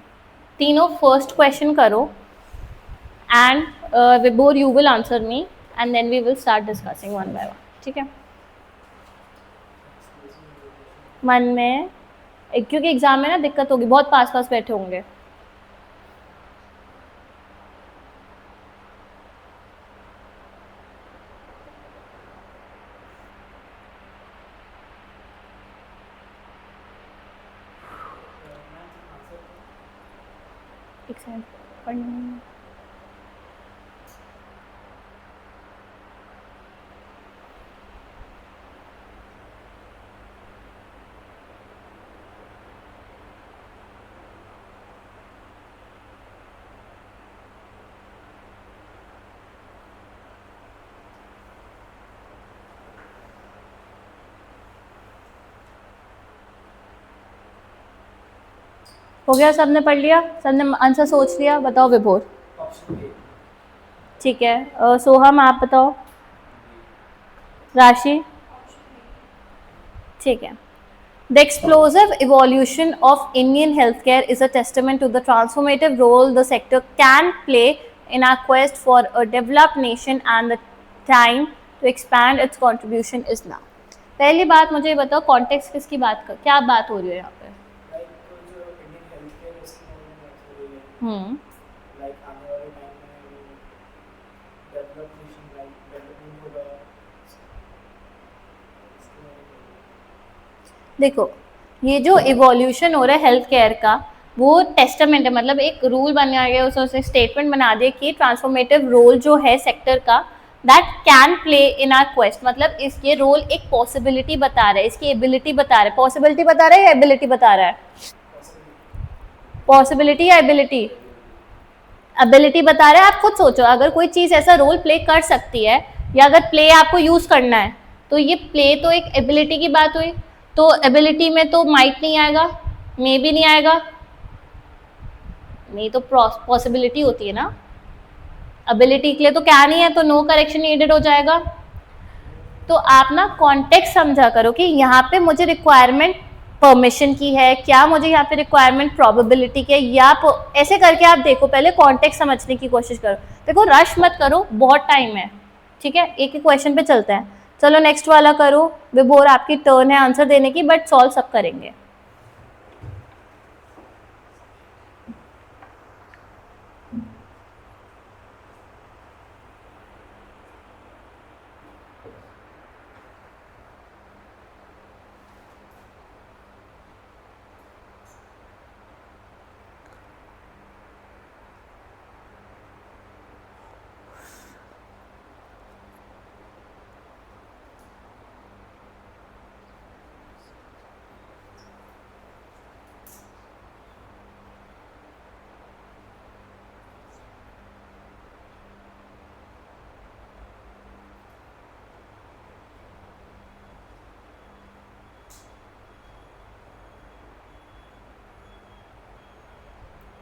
तीनों फर्स्ट क्वेश्चन करो and Vibhor you will answer me and then we will start discussing one by one. ठीक है, मन में क्योंकि एग्जाम में ना दिक्कत होगी, बहुत पास पास बैठे होंगे। एक सेकंड पढ़ने हो गया, सबने पढ़ लिया, सबने आंसर सोच लिया, बताओ विभोर। Option A. ठीक है, सोहम आप बताओ। राशि? ठीक है। The explosive evolution of Indian healthcare is a testament to the transformative role the sector can play in our quest for a developed nation, and the time to expand its contribution is now. पहली बात मुझे बताओ, context किसकी बात कर, क्या बात हो रही है यहाँ पे? लाइक जो इंडियन हेल्थ केयर है उसके बारे में बात हो रही है, लाइक आने वाले टाइम में डेवलप नेशन लाइक डेवलपमेंट होगा इसके बारे में। देखो, ये जो इवोल्यूशन हो रहा है हेल्थ केयर का, वो टेस्टामेंट है, मतलब एक रूल बना गया, उसने स्टेटमेंट बना दिया कि ट्रांसफॉर्मेटिव रोल जो है सेक्टर का, that can play in are quest, मतलब इस ये रोल एक पॉसिबिलिटी बता रहा है, इसकी एबिलिटी बता रहा है। पॉसिबिलिटी बता रहा है या एबिलिटी बता रहा है? पॉसिबिलिटी या एबिलिटी? एबिलिटी बता रहा है। आप खुद सोचो, अगर कोई चीज़ ऐसा रोल प्ले कर सकती है, या अगर प्ले आपको यूज़ करना है, तो ये प्ले तो एक एबिलिटी की बात हुई। तो एबिलिटी में तो माइट नहीं आएगा, मे भी नहीं आएगा, नहीं तो पॉसिबिलिटी होती है ना। एबिलिटी के लिए तो क्या नहीं है, तो नो करेक्शन नीडेड हो जाएगा। तो आप ना कॉन्टेक्स्ट समझा करो कि यहाँ पे मुझे रिक्वायरमेंट परमिशन की है, क्या मुझे यहाँ पे रिक्वायरमेंट प्रोबेबिलिटी की है, या ऐसे करके आप देखो, पहले कॉन्टेक्स्ट समझने की कोशिश करो। देखो, रश मत करो, बहुत टाइम है, ठीक है, एक ही क्वेश्चन पे चलते हैं। चलो नेक्स्ट वाला करो विभोर, आपकी टर्न है आंसर देने की, बट सॉल्व सब करेंगे।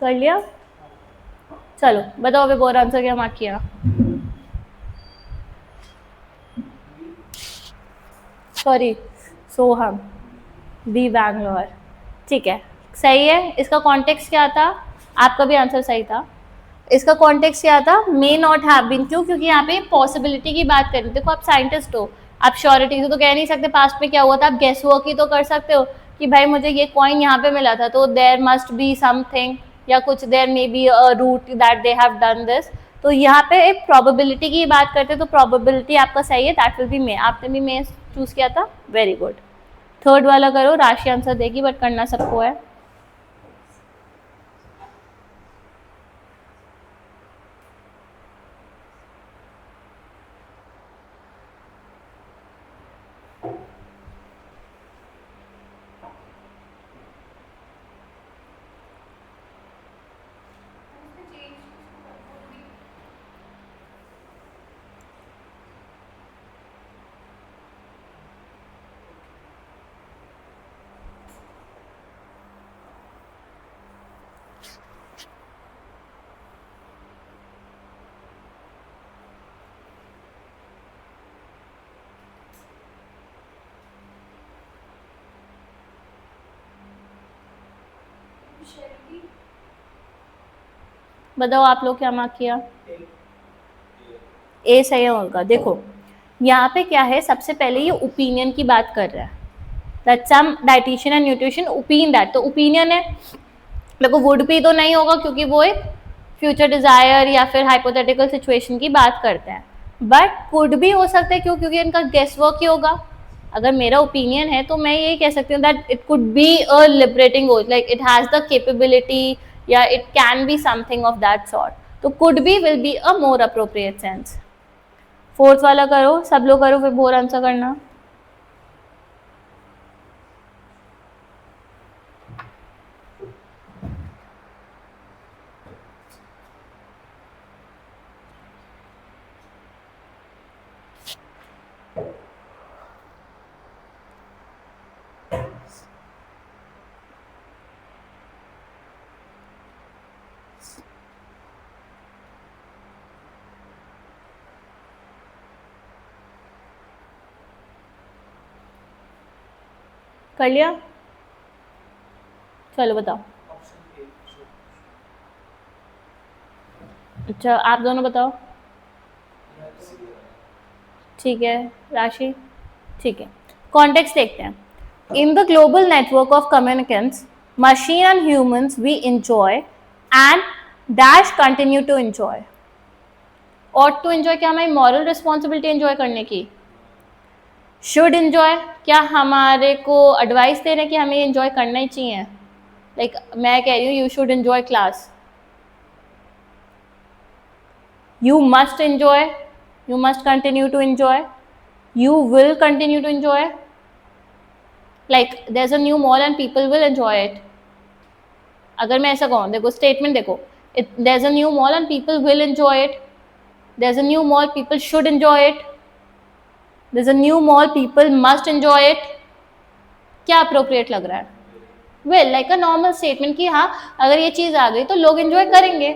कर लिया? चलो बताओ विभोर, आंसर क्या मार्क किया? सॉरी, सोहम, बी बैंगलोर। ठीक है, सही है। इसका कॉन्टेक्स्ट क्या था? आपका भी आंसर सही था। इसका कॉन्टेक्स्ट क्या था? May not have been. क्यों? क्योंकि यहाँ पे पॉसिबिलिटी की बात करें। देखो, आप साइंटिस्ट हो, आप श्योरिटी से तो कह नहीं सकते पास्ट में क्या हुआ था, आप गेस वर्क ही तो कर सकते हो कि भाई मुझे ये कॉइन यहाँ पे मिला था, तो देयर मस्ट बी समथिंग, या कुछ there may be a route that they have done this. तो यहाँ पे एक प्रोबेबिलिटी की बात करते हैं, तो प्रोबेबिलिटी आपका सही है, दैट विल बी मे। आपने भी मे चूज किया था, वेरी गुड। थर्ड वाला करो, राशि आंसर देगी, बट करना सबको है। बताओ आप लोग क्या मार्क किया? ए सही होगा। देखो, यहाँ पे क्या है, सबसे पहले ये ओपिनियन की बात कर रहा है, that some dietitian and nutrition opine that, तो ओपिनियन है। देखो, वुड भी तो नहीं होगा, क्योंकि वो एक फ्यूचर डिजायर या फिर हाइपोथेटिकल सिचुएशन की बात करते हैं, बट कुड भी हो सकता है। क्यों? क्योंकि इनका गेस वर्क ही होगा। अगर मेरा ओपिनियन है तो मैं ये कह सकती हूँ that it could be a liberating goal, like it has the capability, या it can be something of that sort. तो could be will be a more appropriate sense. Fourth वाला करो, सब लोग करो, फिर बोर आंसर करना. कर लिया? चलो बताओ. Option A should. अच्छा, आप दोनों बताओ. Yes. ठीक है. राशि? ठीक है. कॉन्टेक्स्ट देखते हैं. In the global network of communicants, machine and humans we enjoy and dash continue to enjoy. Ought to enjoy क्या हमारी मॉरल रिस्पॉन्सिबिलिटी इंजॉय करने की? शुड इंजॉय क्या हमारे को एडवाइस दे रहे हैं कि हमें इंजॉय करना ही चाहिए? लाइक मैं कह रही हूँ you should enjoy class. You must enjoy, you must continue to enjoy, you will continue to enjoy. Like there's a new mall and people will enjoy it. अगर मैं ऐसा कहूँ, देखो स्टेटमेंट देखो, there's a new mall and people will enjoy it. There's a new mall, people should enjoy it. There's a new mall, people must enjoy it. क्या appropriate लग रहा है? Well, like a normal statement कि हाँ अगर ये चीज़ आ गई तो लोग enjoy करेंगे.